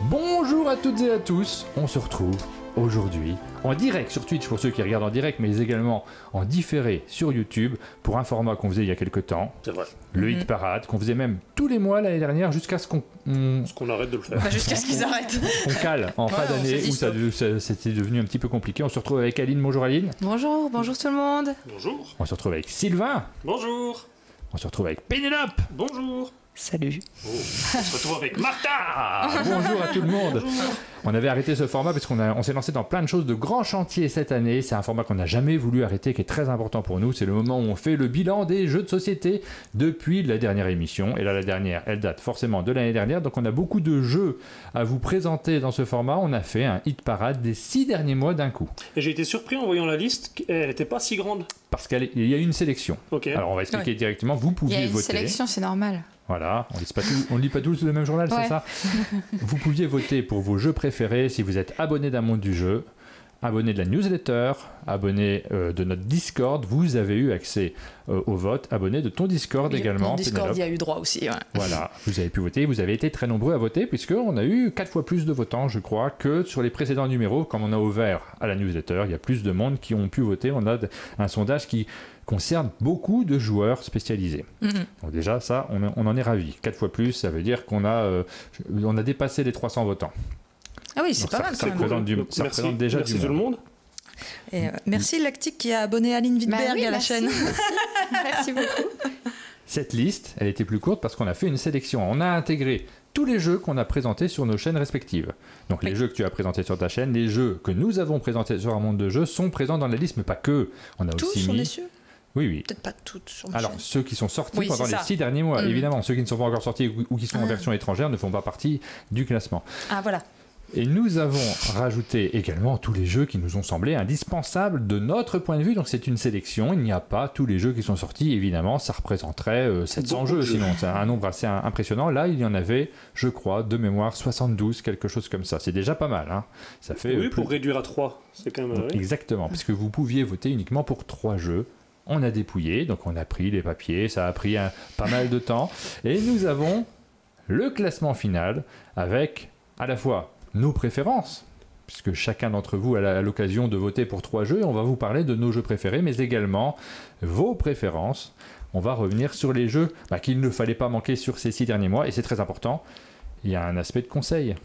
Bonjour à toutes et à tous, on se retrouve aujourd'hui en direct sur Twitch pour ceux qui regardent en direct, mais également en différé sur YouTube pour un format qu'on faisait il y a quelques temps. C'est vrai. Le Hit Parade, qu'on faisait même tous les mois l'année dernière jusqu'à ce qu'on arrête de le faire. Bah, jusqu'à ce qu'ils arrêtent. on cale en fin d'année où c'était devenu un petit peu compliqué. On se retrouve avec Aline. Bonjour Aline. Bonjour tout le monde. Bonjour. On se retrouve avec Sylvain. Bonjour. On se retrouve avec Pénélope. Bonjour. Salut. Oh, on se retrouve avec Martha. Bonjour à tout le monde. Bonjour. On avait arrêté ce format parce qu'on s'est lancé dans plein de choses, de grands chantiers cette année. C'est un format qu'on n'a jamais voulu arrêter, qui est très important pour nous. C'est le moment où on fait le bilan des jeux de société depuis la dernière émission. Et là, la dernière, elle date forcément de l'année dernière. Donc on a beaucoup de jeux à vous présenter dans ce format. On a fait un hit parade des 6 derniers mois d'un coup. Et j'ai été surpris en voyant la liste, elle n'était pas si grande. Parce qu'il y a eu une sélection. Okay. Alors on va expliquer directement. Vous pouviez voter. Il y a une sélection, c'est normal. Voilà, on ne lit pas tous le même journal, c'est ça. Vous pouviez voter pour vos jeux préférés si vous êtes abonné d'un monde du jeu, abonné de la newsletter, abonné de notre Discord. Vous avez eu accès au vote, abonné de ton Discord également. Mon Discord, il y a eu droit aussi. Ouais. Voilà, vous avez pu voter, vous avez été très nombreux à voter puisqu'on a eu 4 fois plus de votants, je crois, que sur les précédents numéros. Comme on a ouvert à la newsletter, il y a plus de monde qui ont pu voter. On a un sondage qui concerne beaucoup de joueurs spécialisés. Donc déjà, ça, on en est ravis. 4 fois plus, ça veut dire qu'on a dépassé les 300 votants. Ah oui, c'est pas mal. Ça représente déjà merci du tout le monde. Et merci Lactique qui a abonné Aline Wittberg à la chaîne. Merci beaucoup. Cette liste, elle était plus courte parce qu'on a fait une sélection. On a intégré tous les jeux qu'on a présentés sur nos chaînes respectives. Donc les jeux que tu as présentés sur ta chaîne, les jeux que nous avons présentés sur un monde de jeux sont présents dans la liste, mais pas que. On a tous aussi sont mis... déçus. Oui. Peut-être pas toutes sur Alors, chaîne. ceux qui sont sortis pendant les ça. 6 derniers mois, évidemment, ceux qui ne sont pas encore sortis ou qui sont en version étrangère ne font pas partie du classement. Ah, voilà. Et nous avons rajouté également tous les jeux qui nous ont semblé indispensables de notre point de vue. Donc c'est une sélection, il n'y a pas tous les jeux qui sont sortis. Évidemment, ça représenterait 700 jeux, sinon c'est un nombre assez impressionnant. Là, il y en avait, je crois, de mémoire, 72, quelque chose comme ça. C'est déjà pas mal. Hein. Ça fait, oui, pour réduire à 3, c'est quand même... Exactement, puisque vous pouviez voter uniquement pour 3 jeux. On a dépouillé, donc on a pris les papiers, ça a pris pas mal de temps. Et nous avons le classement final avec à la fois nos préférences, puisque chacun d'entre vous a l'occasion de voter pour 3 jeux. On va vous parler de nos jeux préférés, mais également vos préférences. On va revenir sur les jeux qu'il ne fallait pas manquer sur ces 6 derniers mois, et c'est très important. Il y a un aspect de conseil.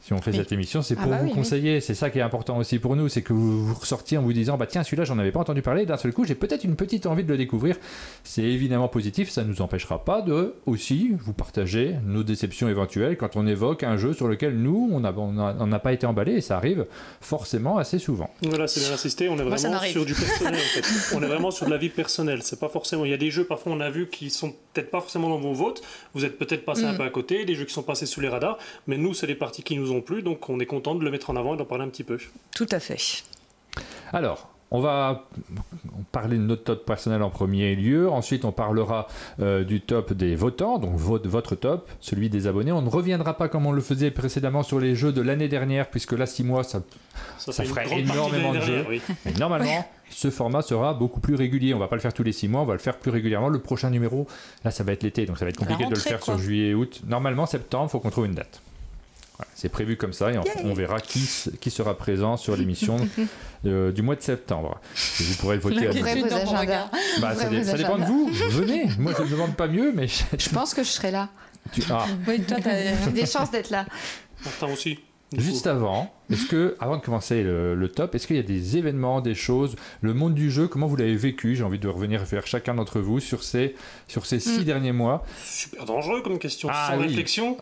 Si on fait cette émission, c'est pour vous conseiller. C'est ça qui est important aussi pour nous, c'est que vous ressortiez en vous disant tiens, celui-là, j'en avais pas entendu parler, d'un seul coup, j'ai peut-être une petite envie de le découvrir. C'est évidemment positif, ça ne nous empêchera pas de aussi vous partager nos déceptions éventuelles quand on évoque un jeu sur lequel nous, on n'a pas été emballé, et ça arrive forcément assez souvent. Voilà, c'est bien insisté, on est vraiment sur du personnel en fait. On est vraiment sur de la vie personnelle. C'est pas forcément. Il y a des jeux, parfois, on a vu qui sont peut-être pas forcément dans vos votes. Vous êtes peut-être passé un peu à côté, des jeux qui sont passés sous les radars, mais nous, c'est les parties qui nous ont plu, donc on est content de le mettre en avant et d'en parler un petit peu. Tout à fait. Alors, on va parler de notre top personnel en premier lieu. Ensuite, on parlera du top des votants, donc votre top, celui des abonnés. On ne reviendra pas comme on le faisait précédemment sur les jeux de l'année dernière, puisque là, 6 mois, ça ferait énormément de jeux. Oui. Mais normalement, ce format sera beaucoup plus régulier. On ne va pas le faire tous les 6 mois, on va le faire plus régulièrement. Le prochain numéro, là, ça va être l'été, donc ça va être compliqué de le faire sur juillet et août. Normalement, septembre, il faut qu'on trouve une date. Voilà, c'est prévu comme ça et on verra qui sera présent sur l'émission du mois de septembre. Et vous pourrez le voter à vos agendas. Ça dépend de vous. Venez. Moi, je ne demande pas mieux, mais... Je pense que je serai là. Oui, toi, j'ai des chances d'être là. Martin aussi. Juste avant de commencer le top, est-ce qu'il y a des événements, des choses, le monde du jeu, comment vous l'avez vécu? J'ai envie de revenir vers chacun d'entre vous sur ces 6 derniers mois. Super dangereux comme question, sans réflexion.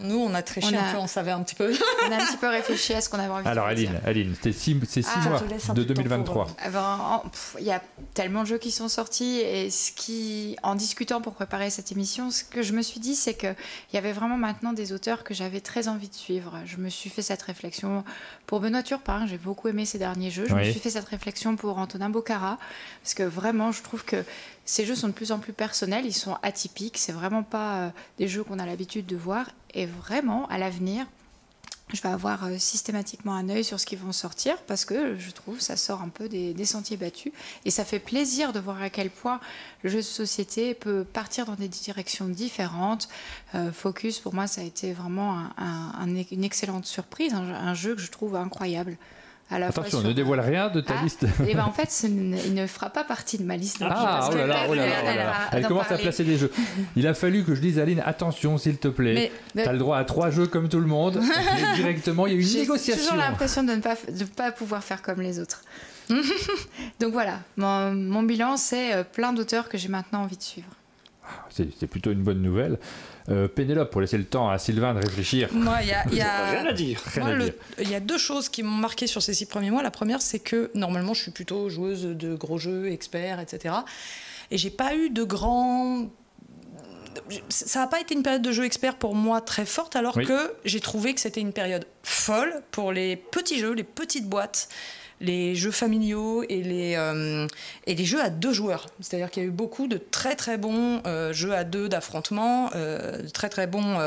Nous, on a triché un peu, on savait un petit peu. On a un petit peu réfléchi à ce qu'on avait envie Alors, de dire. Alors Aline, c'est 6 mois de 2023. Il y a tellement de jeux qui sont sortis et en discutant pour préparer cette émission, ce que je me suis dit, c'est qu'il y avait vraiment maintenant des auteurs que j'avais très envie de suivre. Je me suis fait cette réflexion pour Benoît Turpin, j'ai beaucoup aimé ses derniers jeux. Je me suis fait cette réflexion pour Antonin Bocara, parce que vraiment, je trouve que ces jeux sont de plus en plus personnels, ils sont atypiques, c'est vraiment pas des jeux qu'on a l'habitude de voir. Et vraiment, à l'avenir, je vais avoir systématiquement un œil sur ce qui vont sortir parce que je trouve que ça sort un peu des sentiers battus. Et ça fait plaisir de voir à quel point le jeu de société peut partir dans des directions différentes. Focus, pour moi, ça a été vraiment une excellente surprise, un jeu que je trouve incroyable. Attention, ne dévoile rien de ta liste. Et ben en fait, il ne fera pas partie de ma liste. Oh là là. Elle commence à placer des jeux. Il a fallu que je dise, Aline, attention s'il te plaît. Tu as le droit à 3 jeux comme tout le monde. Et directement, il y a eu une négociation. J'ai toujours l'impression de ne pas pouvoir faire comme les autres. Donc voilà, mon bilan, c'est plein d'auteurs que j'ai maintenant envie de suivre. C'est plutôt une bonne nouvelle. Pénélope, pour laisser le temps à Sylvain de réfléchir. Moi, rien à dire. Il y a 2 choses qui m'ont marqué sur ces 6 premiers mois. La première, c'est que normalement, je suis plutôt joueuse de gros jeux, expert, etc. Et j'ai pas eu de grands... Ça n'a pas été une période de jeu expert pour moi très forte, alors que j'ai trouvé que c'était une période folle pour les petits jeux, les petites boîtes, les jeux familiaux et les jeux à 2 joueurs. C'est-à-dire qu'il y a eu beaucoup de très très bons jeux à 2 d'affrontement, très très bons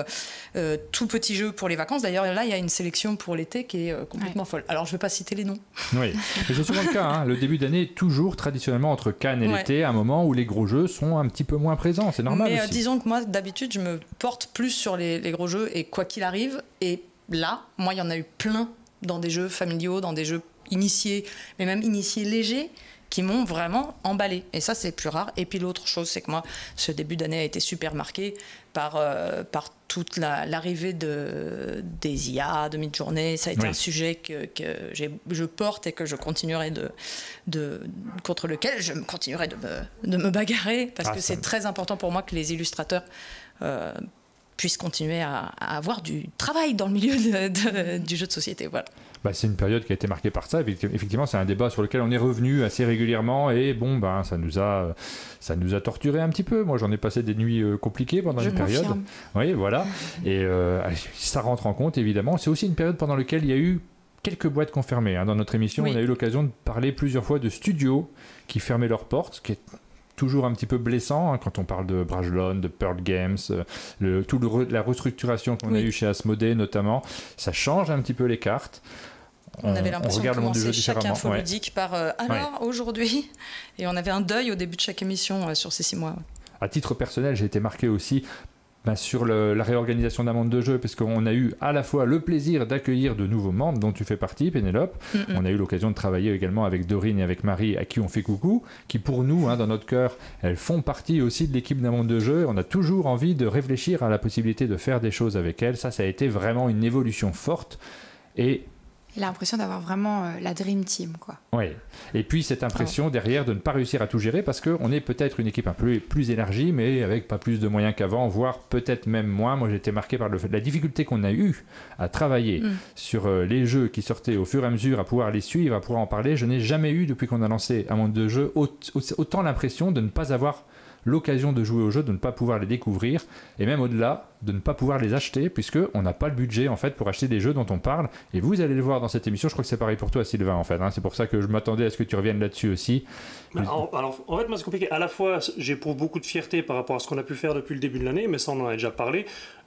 tout petits jeux pour les vacances. D'ailleurs là il y a une sélection pour l'été qui est complètement folle. Alors je ne vais pas citer les noms. Oui, mais c'est souvent le cas. Hein. Le début d'année est toujours traditionnellement entre Cannes et l'été, un moment où les gros jeux sont un petit peu moins présents. C'est normal. Mais disons que moi d'habitude je me porte plus sur les gros jeux et quoi qu'il arrive. Et là, moi il y en a eu plein dans des jeux familiaux, dans des jeux initiés, mais même initiés légers, qui m'ont vraiment emballé. Et ça, c'est plus rare. Et puis l'autre chose, c'est que moi, ce début d'année a été super marqué par toute l'arrivée des IA, de Midjourney. Ça a été un sujet que je porte et que je continuerai contre lequel je continuerai de me bagarrer, parce que c'est très important pour moi que les illustrateurs puissent continuer à avoir du travail dans le milieu du jeu de société. Voilà. C'est une période qui a été marquée par ça. Effectivement, c'est un débat sur lequel on est revenu assez régulièrement et ça nous a torturé un petit peu. Moi, j'en ai passé des nuits compliquées pendant une période. Oui, voilà. Et ça rentre en compte, évidemment. C'est aussi une période pendant laquelle il y a eu quelques boîtes qui ont fermé. Dans notre émission, on a eu l'occasion de parler plusieurs fois de studios qui fermaient leurs portes, ce qui est toujours un petit peu blessant quand on parle de Brajlon, de Pearl Games, la restructuration qu'on a eue chez Asmodée notamment. Ça change un petit peu les cartes. On avait l'impression de commencer chaque infoludique par aujourd'hui, et on avait un deuil au début de chaque émission sur ces 6 mois. À titre personnel, j'ai été marqué aussi sur la réorganisation d'un monde de jeu, parce qu'on a eu à la fois le plaisir d'accueillir de nouveaux membres dont tu fais partie, Pénélope. On a eu l'occasion de travailler également avec Dorine et avec Marie, à qui on fait coucou, qui pour nous, dans notre cœur, elles font partie aussi de l'équipe d'un monde de jeu. On a toujours envie de réfléchir à la possibilité de faire des choses avec elles. Ça a été vraiment une évolution forte. Et il a l'impression d'avoir vraiment la Dream Team, quoi. Oui. Et puis cette impression derrière de ne pas réussir à tout gérer, parce qu'on est peut-être une équipe un peu plus élargie, mais avec pas plus de moyens qu'avant, voire peut-être même moins. Moi, j'ai été marqué par la difficulté qu'on a eue à travailler sur les jeux qui sortaient au fur et à mesure, à pouvoir les suivre, à pouvoir en parler. Je n'ai jamais eu, depuis qu'on a lancé un monde de jeu, autant l'impression de ne pas avoir l'occasion de jouer aux jeux, de ne pas pouvoir les découvrir, et même au-delà, de ne pas pouvoir les acheter, puisqu'on n'a pas le budget en fait pour acheter des jeux dont on parle. Et vous allez le voir dans cette émission. Je crois que c'est pareil pour toi, Sylvain, en fait. C'est pour ça que je m'attendais à ce que tu reviennes là-dessus aussi. Alors, en fait, moi, c'est compliqué. À la fois, j'éprouve beaucoup de fierté par rapport à ce qu'on a pu faire depuis le début de l'année, mais ça, on en a déjà parlé.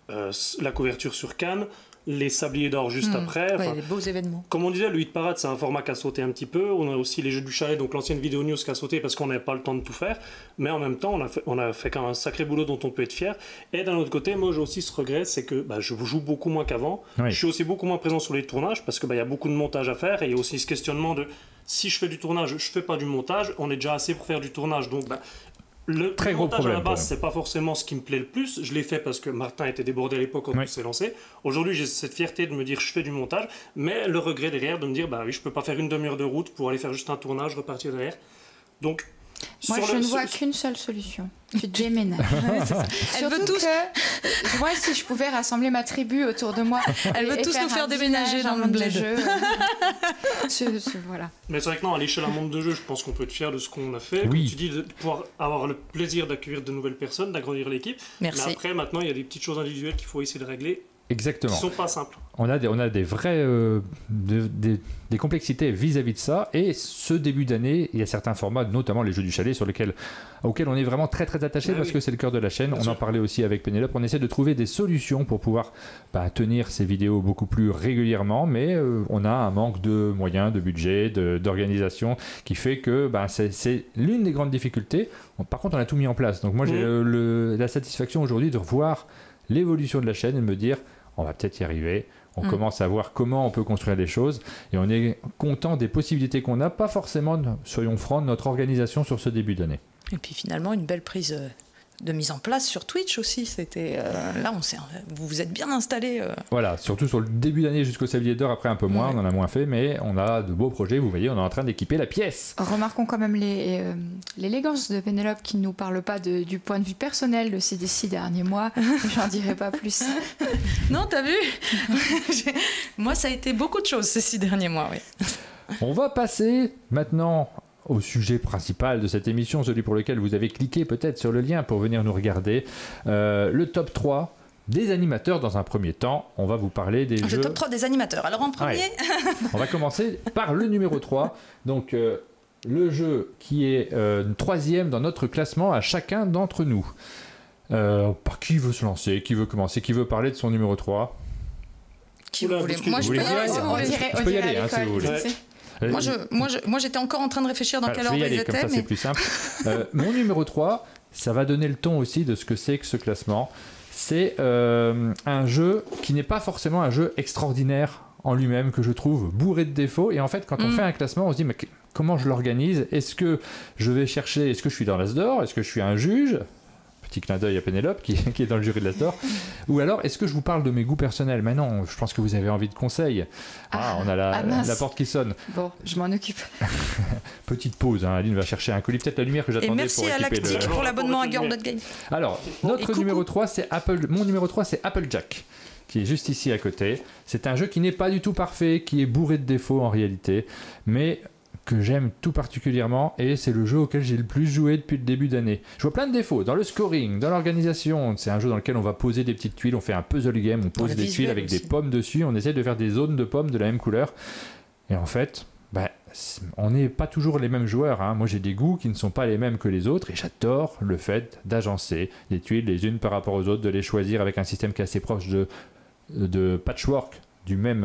La couverture sur Cannes, les sabliers d'or juste après. Des beaux événements. Comme on disait, le hit parade, c'est un format qui a sauté un petit peu. On a aussi les jeux du chalet, donc l'ancienne vidéo news qui a sauté parce qu'on n'avait pas le temps de tout faire. Mais en même temps, on a fait quand même un sacré boulot dont on peut être fier. Et d'un autre côté, moi j'ai aussi ce regret, c'est que je joue beaucoup moins qu'avant. Je suis aussi beaucoup moins présent sur les tournages parce que y a beaucoup de montage à faire, et il y a aussi ce questionnement de si je fais du tournage, je fais pas du montage. On est déjà assez pour faire du tournage, donc le très gros problème. À la base, c'est pas forcément ce qui me plaît le plus. Je l'ai fait parce que Martin était débordé à l'époque quand on s'est lancé. Aujourd'hui, j'ai cette fierté de me dire je fais du montage, mais le regret derrière de me dire je peux pas faire une demi-heure de route pour aller faire juste un tournage, repartir derrière. Donc moi, je ne vois qu'une seule solution. Tu déménages. Elle veut tous. Moi, si je pouvais rassembler ma tribu autour de moi, elle veut tous nous faire déménager dans le bled. Voilà. Mais c'est vrai que non, à l'échelle d'un monde de jeu, je pense qu'on peut être fier de ce qu'on a fait. Comme tu dis, de pouvoir avoir le plaisir d'accueillir de nouvelles personnes, d'agrandir l'équipe. Merci. Mais après, maintenant, il y a des petites choses individuelles qu'il faut essayer de régler Exactement. Qui sont pas simples. On a des vraies des complexités vis-à-vis de ça, et ce début d'année, il y a certains formats, notamment les jeux du chalet, auxquels on est vraiment très très attaché parce que c'est le cœur de la chaîne. Bien sûr. En parlait aussi avec Pénélope, on essaie de trouver des solutions pour pouvoir tenir ces vidéos beaucoup plus régulièrement, mais on a un manque de moyens, de budget, d'organisation qui fait que c'est l'une des grandes difficultés. Par contre, on a tout mis en place, donc moi j'ai la satisfaction aujourd'hui de revoir l'évolution de la chaîne et de me dire on va peut-être y arriver, on commence à voir comment on peut construire les choses, et on est content des possibilités qu'on a, pas forcément, soyons francs, de notre organisation sur ce début d'année. Et puis finalement une belle prise de mise en place sur Twitch aussi, c'était là vous vous êtes bien installé. Voilà, surtout sur le début d'année jusqu'au Sablier d'Or, après un peu moins, on en a moins fait, mais on a de beaux projets, vous voyez, on est en train d'équiper la pièce. Remarquons quand même l'élégance de Pénélope qui ne nous parle pas du point de vue personnel de ces 6 derniers mois, j'en dirai pas plus. Non, t'as vu moi ça a été beaucoup de choses ces 6 derniers mois, oui. On va passer maintenant au sujet principal de cette émission, celui pour lequel vous avez cliqué peut-être sur le lien pour venir nous regarder, le top 3 des animateurs. Dans un premier temps, on va vous parler des jeux... Le top 3 des animateurs, alors en premier... On va commencer par le numéro 3, donc le jeu qui est 3e dans notre classement à chacun d'entre nous. Par qui veut se lancer, qui veut commencer, qui veut parler de son numéro 3? Qui vous voulez? Moi je peux y aller, si vous voulez. Moi, j'étais encore en train de réfléchir dans quel ordre ils étaient. Comme ça, c'est plus simple. Mon numéro 3, ça va donner le ton aussi de ce que c'est que ce classement. C'est un jeu qui n'est pas forcément un jeu extraordinaire en lui-même, que je trouve bourré de défauts. Et en fait, quand on fait un classement, on se dit, mais comment je l'organise? Est-ce que je vais chercher, est-ce que je suis dans l'As d'Or? Est-ce que je suis un juge? Petit clin d'œil à Pénélope qui est dans le jury de l'As d'Or. Ou alors, est-ce que je vous parle de mes goûts personnels? Mais non, je pense que vous avez envie de conseils. On a la porte qui sonne. Bon, je m'en occupe. Petite pause, Aline va chercher un colis, peut-être la lumière que j'attendais pour équiper. Et merci à Lactique pour l'abonnement à Girl Game. Alors, notre numéro 3, c'est mon numéro 3, c'est Applejack, qui est juste ici à côté. C'est un jeu qui n'est pas du tout parfait, qui est bourré de défauts en réalité, mais que j'aime tout particulièrement, et c'est le jeu auquel j'ai le plus joué depuis le début d'année. Je vois plein de défauts dans le scoring, dans l'organisation. C'est un jeu dans lequel on va poser des petites tuiles, on fait un puzzle game, on pose des tuiles avec des pommes dessus, on essaie de faire des zones de pommes de la même couleur. Et en fait, on n'est pas toujours les mêmes joueurs. Moi, j'ai des goûts qui ne sont pas les mêmes que les autres, et j'adore le fait d'agencer les tuiles les unes par rapport aux autres, de les choisir avec un système qui est assez proche de patchwork du même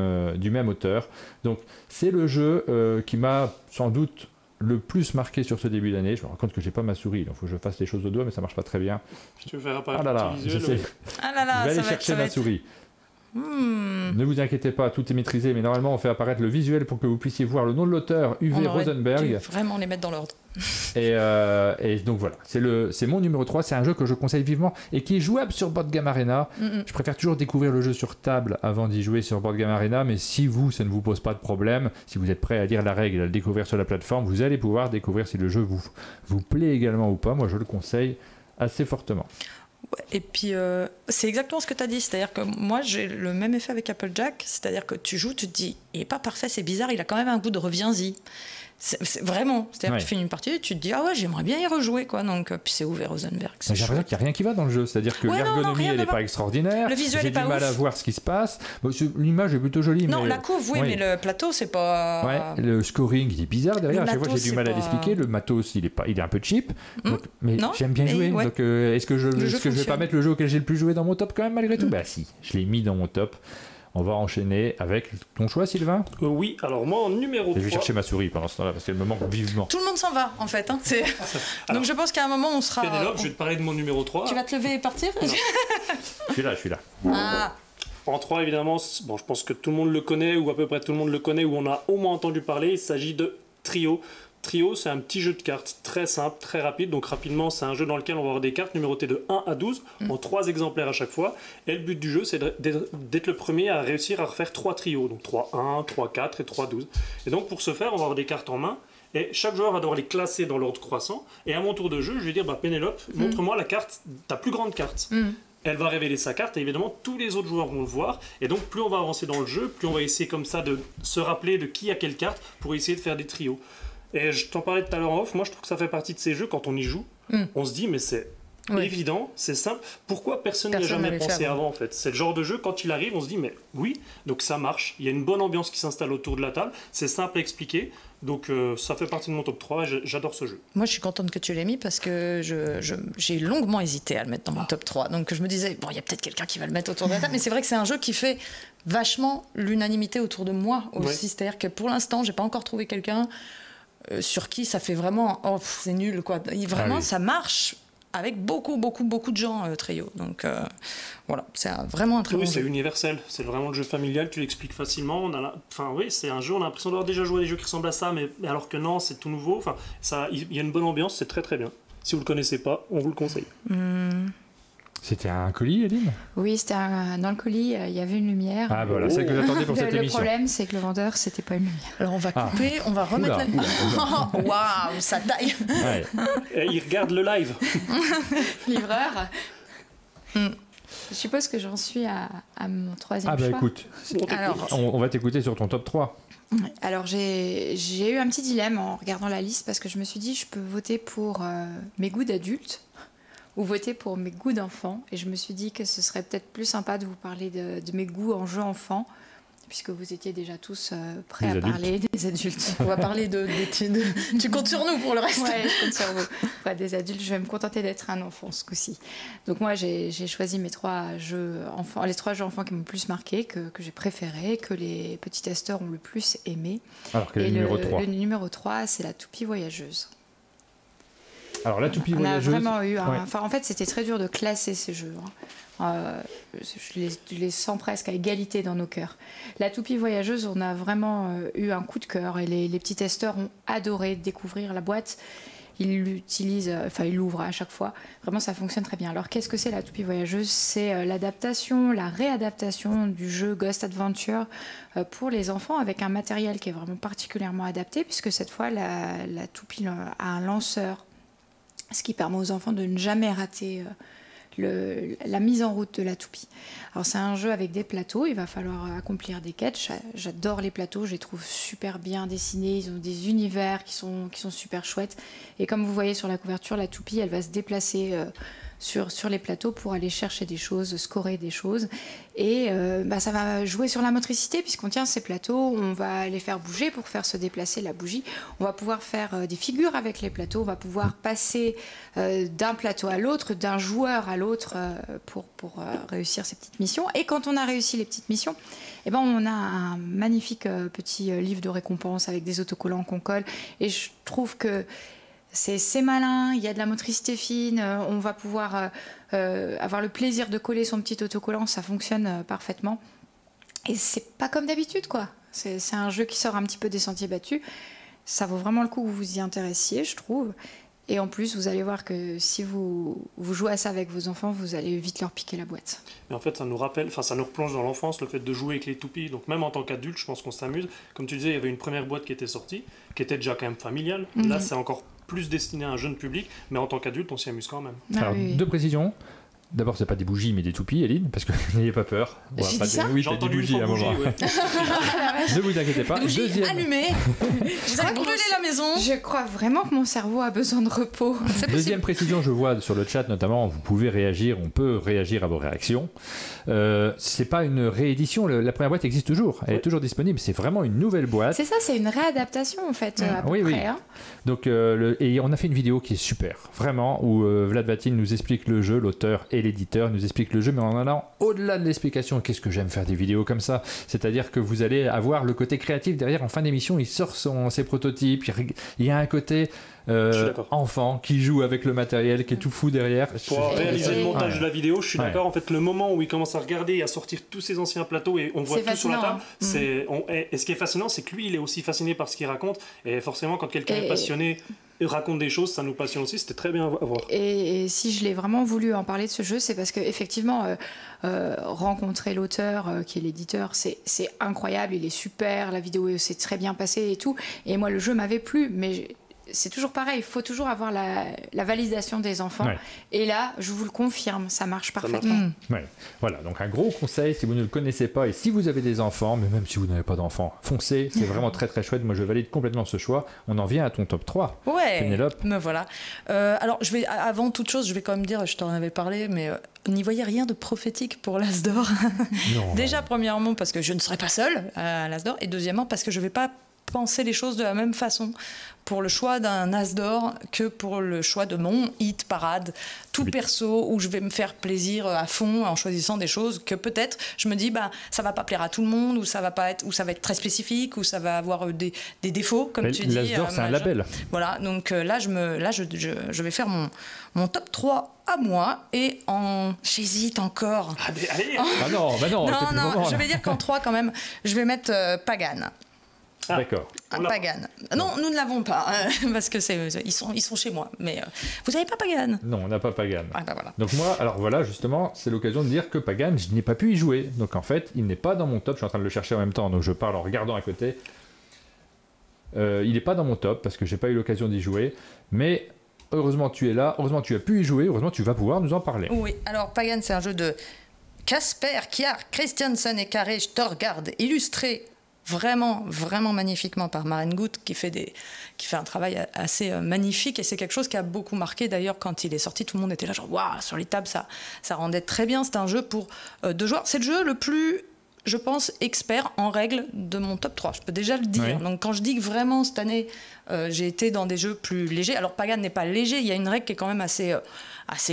auteur. Donc c'est le jeu qui m'a sans doute le plus marqué sur ce début d'année. Je me rends compte que j'ai pas ma souris, donc il faut que je fasse les choses au doigt, mais ça marche pas très bien. Si tu veux faire apparaître le petit visuel, je vais aller chercher ma souris. Ne vous inquiétez pas, tout est maîtrisé, mais normalement on fait apparaître le visuel pour que vous puissiez voir le nom de l'auteur, Uwe Rosenberg. Vraiment les mettre dans l'ordre. Et donc voilà, c'est mon numéro 3, c'est un jeu que je conseille vivement et qui est jouable sur Board Game Arena. Je préfère toujours découvrir le jeu sur table avant d'y jouer sur Board Game Arena, mais si ça ne vous pose pas de problème, si vous êtes prêt à lire la règle et à le découvrir sur la plateforme, vous allez pouvoir découvrir si le jeu vous plaît également ou pas. Moi je le conseille assez fortement. Et puis, c'est exactement ce que tu as dit. C'est-à-dire que moi, j'ai le même effet avec Applejack. C'est-à-dire que tu joues, tu te dis, il n'est pas parfait, c'est bizarre, il a quand même un goût de reviens-y. C'est vraiment. C'est-à-dire que tu fais une partie et tu te dis, ah ouais, j'aimerais bien y rejouer, quoi. Donc, puis c'est Uwe Rosenberg. J'ai l'impression qu'il n'y a rien qui va dans le jeu. C'est-à-dire que l'ergonomie, elle n'est pas extraordinaire. Le visuel j'ai est pas du mal à voir ce qui se passe. L'image est plutôt jolie. Non, la couve, oui, mais le plateau, c'est pas. Ouais, le scoring, il est bizarre derrière. À chaque fois, j'ai du mal à l'expliquer. Le matos, il est un peu cheap. Donc, mais j'aime bien jouer. Donc, est-ce que je vais pas mettre le jeu auquel j'ai le plus joué dans mon top quand même, malgré tout? Bah, si, je l'ai mis dans mon top. On va enchaîner avec ton choix, Sylvain. Oui, alors moi en numéro 3... Je vais chercher ma souris pendant ce temps-là parce qu'elle me manque vivement. Tout le monde s'en va en fait. Donc je pense qu'à un moment on sera... Pénélope, je vais te parler de mon numéro 3. Tu vas te lever et partir? Je suis là. Ah. En 3 évidemment, bon, je pense que tout le monde le connaît, ou à peu près tout le monde le connaît, ou on a au moins entendu parler. Il s'agit de Trio. Trio, c'est un petit jeu de cartes très simple, très rapide. Donc rapidement, c'est un jeu dans lequel on va avoir des cartes numérotées de 1 à 12 en 3 exemplaires à chaque fois. Et le but du jeu, c'est d'être le premier à réussir à refaire 3 trios. Donc 3-1, 3-4 et 3-12. Et donc pour ce faire, on va avoir des cartes en main. Et chaque joueur va devoir les classer dans l'ordre croissant. Et à mon tour de jeu, je vais dire, Pénélope, montre-moi la carte, ta plus grande carte. Elle va révéler sa carte et évidemment tous les autres joueurs vont le voir. Et donc plus on va avancer dans le jeu, plus on va essayer comme ça de se rappeler de qui a quelle carte pour essayer de faire des trios. Et je t'en parlais tout à l'heure en off, moi je trouve que ça fait partie de ces jeux, quand on y joue, on se dit mais c'est évident, c'est simple. Pourquoi personne n'y a jamais pensé avant en fait? C'est le genre de jeu, quand il arrive, on se dit mais oui, donc ça marche, il y a une bonne ambiance qui s'installe autour de la table, c'est simple à expliquer, donc ça fait partie de mon top 3, j'adore ce jeu. Moi je suis contente que tu l'aies mis parce que j'ai longuement hésité à le mettre dans mon top 3, donc je me disais, bon il y a peut-être quelqu'un qui va le mettre autour de la table, mais c'est vrai que c'est un jeu qui fait vachement l'unanimité autour de moi aussi, c'est-à-dire que pour l'instant j'ai pas encore trouvé quelqu'un sur qui ça fait vraiment, c'est nul quoi, vraiment ça marche avec beaucoup de gens, Trio. Donc voilà, c'est vraiment un très bon jeu. Oui, c'est universel, c'est vraiment le jeu familial, tu l'expliques facilement. Enfin oui, c'est un jeu, on a l'impression d'avoir déjà joué à des jeux qui ressemblent à ça, mais alors que non, c'est tout nouveau. Enfin, il y a une bonne ambiance, c'est très très bien. Si vous le connaissez pas, on vous le conseille. C'était un colis, Eline? Oui, c'était dans le colis, il y avait une lumière. Ah voilà, c'est que j'attendais pour cette émission. Le problème, c'est que le vendeur, c'était pas une lumière. Alors on va couper, on va remettre la lumière. Waouh, ça taille. Ouais. Et il regarde le live. Livreur. Je suppose que j'en suis à mon troisième choix. Ah bah écoute, on va t'écouter sur ton top 3. Alors j'ai eu un petit dilemme en regardant la liste parce que je me suis dit je peux voter pour mes goûts d'adulte ou voter pour mes goûts d'enfant, et je me suis dit que ce serait peut-être plus sympa de vous parler de mes goûts en jeu enfant, puisque vous étiez déjà tous prêts à parler des adultes. On va parler tu comptes sur nous pour le reste. Ouais, je compte sur vous. Pas des adultes, je vais me contenter d'être un enfant ce coup-ci. Donc moi j'ai choisi mes 3 jeux enfants, les 3 jeux enfants qui m'ont le plus marqué, que j'ai préférés, que les petits testeurs ont le plus aimé. Alors quel est le numéro 3? Le numéro 3, c'est la Toupie Voyageuse. Alors la Toupie Voyageuse... On a vraiment eu... Enfin, en fait, c'était très dur de classer ces jeux. Je les sens presque à égalité dans nos cœurs. La Toupie Voyageuse, on a vraiment eu un coup de cœur, et les petits testeurs ont adoré découvrir la boîte. Ils l'utilisent, ils l'ouvrent à chaque fois. Vraiment, ça fonctionne très bien. Alors, qu'est-ce que c'est la Toupie Voyageuse? C'est l'adaptation, la réadaptation du jeu Ghost Adventure pour les enfants, avec un matériel qui est vraiment particulièrement adapté, puisque cette fois, la Toupie a un lanceur, ce qui permet aux enfants de ne jamais rater la mise en route de la Toupie. Alors c'est un jeu avec des plateaux, il va falloir accomplir des quêtes. J'adore les plateaux, je les trouve super bien dessinés, ils ont des univers qui sont super chouettes. Et comme vous voyez sur la couverture, la Toupie, elle va se déplacer sur les plateaux pour aller chercher des choses, scorer des choses. Et ça va jouer sur la motricité, puisqu'on tient ces plateaux, on va les faire bouger pour faire se déplacer la bougie. On va pouvoir faire des figures avec les plateaux, on va pouvoir passer d'un plateau à l'autre, d'un joueur à l'autre pour réussir ces petites missions. Et quand on a réussi les petites missions, on a un magnifique petit livre de récompense avec des autocollants qu'on colle. Et je trouve que c'est malin, il y a de la motricité fine, on va pouvoir avoir le plaisir de coller son petit autocollant, ça fonctionne parfaitement. Et c'est pas comme d'habitude, quoi. C'est un jeu qui sort un petit peu des sentiers battus. Ça vaut vraiment le coup que vous vous y intéressiez, je trouve. Et en plus, vous allez voir que si vous jouez à ça avec vos enfants, vous allez vite leur piquer la boîte. Mais en fait, ça nous replonge dans l'enfance, le fait de jouer avec les toupies. Donc même en tant qu'adulte, je pense qu'on s'amuse. Comme tu disais, il y avait une première boîte qui était sortie, qui était déjà quand même familiale. Là, c'est encore plus destiné à un jeune public, mais en tant qu'adulte, on s'y amuse quand même. Alors, 2 précisions. D'abord, c'est pas des bougies, mais des toupies, Eline, parce que n'ayez pas peur. J'ai dit ça ? Oui, t'as dit bougies à un moment. Ouais. Ne vous inquiétez pas. Bougies allumées. Vous allez brûler la maison. Je crois vraiment que mon cerveau a besoin de repos. Deuxième précision, je vois sur le chat notamment, vous pouvez réagir, on peut réagir à vos réactions. C'est pas une réédition, la première boîte existe toujours, elle est toujours disponible, c'est vraiment une nouvelle boîte. C'est ça, c'est une réadaptation en fait, à peu près. Oui. Hein. Donc, et on a fait une vidéo qui est super, vraiment, où Vlad Vatin nous explique le jeu, l'auteur et l'éditeur nous explique le jeu, mais en allant au-delà de l'explication. Qu'est-ce que j'aime faire des vidéos comme ça, c'est-à-dire que vous allez avoir le côté créatif derrière. En fin d'émission, il sort ses prototypes, il y a un côté enfant qui joue avec le matériel, qui est tout fou derrière. Pour réaliser le montage de la vidéo, je suis d'accord. En fait, le moment où il commence à regarder et à sortir tous ses anciens plateaux et on voit tout sur la table, et ce qui est fascinant, c'est que lui, il est aussi fasciné par ce qu'il raconte. Et forcément, quand quelqu'un est passionné et raconte des choses, ça nous passionne aussi. C'était très bien à voir. Et si je l'ai vraiment voulu en parler de ce jeu, c'est parce qu'effectivement, rencontrer l'auteur, qui est l'éditeur, c'est incroyable, il est super, la vidéo s'est très bien passée et tout. Et moi, le jeu m'avait plu, mais c'est toujours pareil, il faut toujours avoir la validation des enfants. Ouais. Et là, je vous le confirme, ça marche parfaitement. Ouais. Voilà, donc un gros conseil, si vous ne le connaissez pas et si vous avez des enfants, mais même si vous n'avez pas d'enfants, foncez, c'est vraiment très très chouette. Moi, je valide complètement ce choix. On en vient à ton top 3. Ouais, Pénélope. me voilà. Alors, avant toute chose, je vais quand même dire, je t'en avais parlé, mais n'y voyez rien de prophétique pour l'As d'or. Déjà, premièrement, parce que je ne serai pas seule à l'As d'or, et deuxièmement, parce que je ne vais pas penser les choses de la même façon pour le choix d'un As d'or que pour le choix de mon hit parade tout perso, où je vais me faire plaisir à fond en choisissant des choses que peut-être je me dis ça va pas plaire à tout le monde, ou ça va être très spécifique, ou ça va avoir des défauts comme tu dis. L'As d'or, c'est un label. Voilà, donc là je vais faire mon top 3 à moi, et j'hésite encore. Allez. Non, je vais dire qu'en 3 quand même, je vais mettre Pagan. D'accord. Pagan. Non, nous ne l'avons pas, parce que ils sont chez moi. Mais vous n'avez pas Pagan? Non, on n'a pas Pagan. Voilà. Donc moi, alors voilà, justement, c'est l'occasion de dire que Pagan, je n'ai pas pu y jouer. Donc en fait, il n'est pas dans mon top. Je suis en train de le chercher en même temps, donc je parle en regardant à côté. Il n'est pas dans mon top parce que j'ai pas eu l'occasion d'y jouer. Mais heureusement tu es là, heureusement tu as pu y jouer, heureusement tu vas pouvoir nous en parler. Oui, alors Pagan, c'est un jeu de Kasper Kjær Christiansen et Kari Storgard, illustré vraiment, vraiment magnifiquement par Maren Gut, qui fait un travail assez magnifique, et c'est quelque chose qui a beaucoup marqué. D'ailleurs, quand il est sorti, tout le monde était là, genre waouh, sur les tables, ça rendait très bien. C'est un jeu pour 2 joueurs. C'est le jeu le plus, je pense, expert en règles de mon top 3. Je peux déjà le dire. Oui. Donc quand je dis que vraiment cette année, j'ai été dans des jeux plus légers. Alors Pagan n'est pas léger, il y a une règle qui est quand même assez